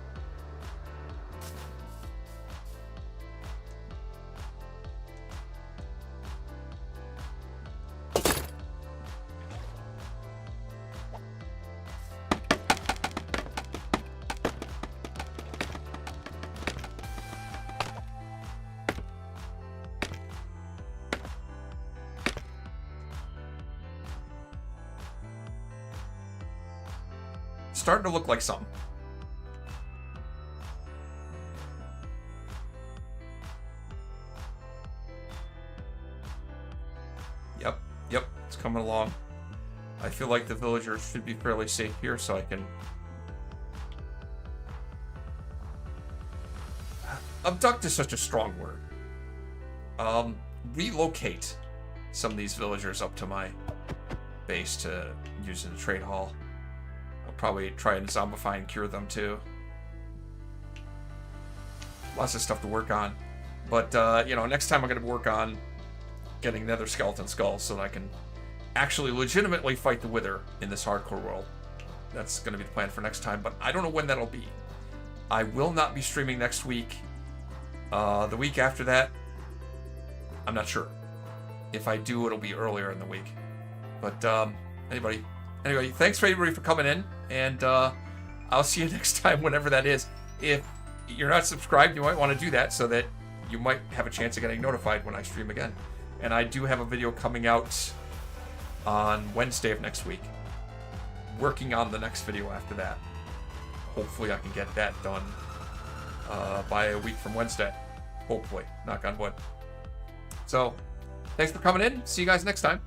Starting to look like something. Yep, it's coming along. I feel like the villagers should be fairly safe here, so I can abduct is such a strong word. Relocate some of these villagers up to my base to use in the trade hall. Probably try and zombify and cure them too. Lots of stuff to work on. But, you know, next time I'm going to work on getting another skeleton skull so that I can actually legitimately fight the Wither in this hardcore world. That's going to be the plan for next time, but I don't know when that'll be. I will not be streaming next week. The week after that, I'm not sure. If I do, it'll be earlier in the week. But, anyway, thanks for everybody for coming in, and I'll see you next time, whenever that is. If you're not subscribed, you might want to do that so that you might have a chance of getting notified when I stream again. And I do have a video coming out on Wednesday of next week. Working on the next video after that. Hopefully I can get that done by a week from Wednesday. Hopefully. Knock on wood. So, thanks for coming in. See you guys next time.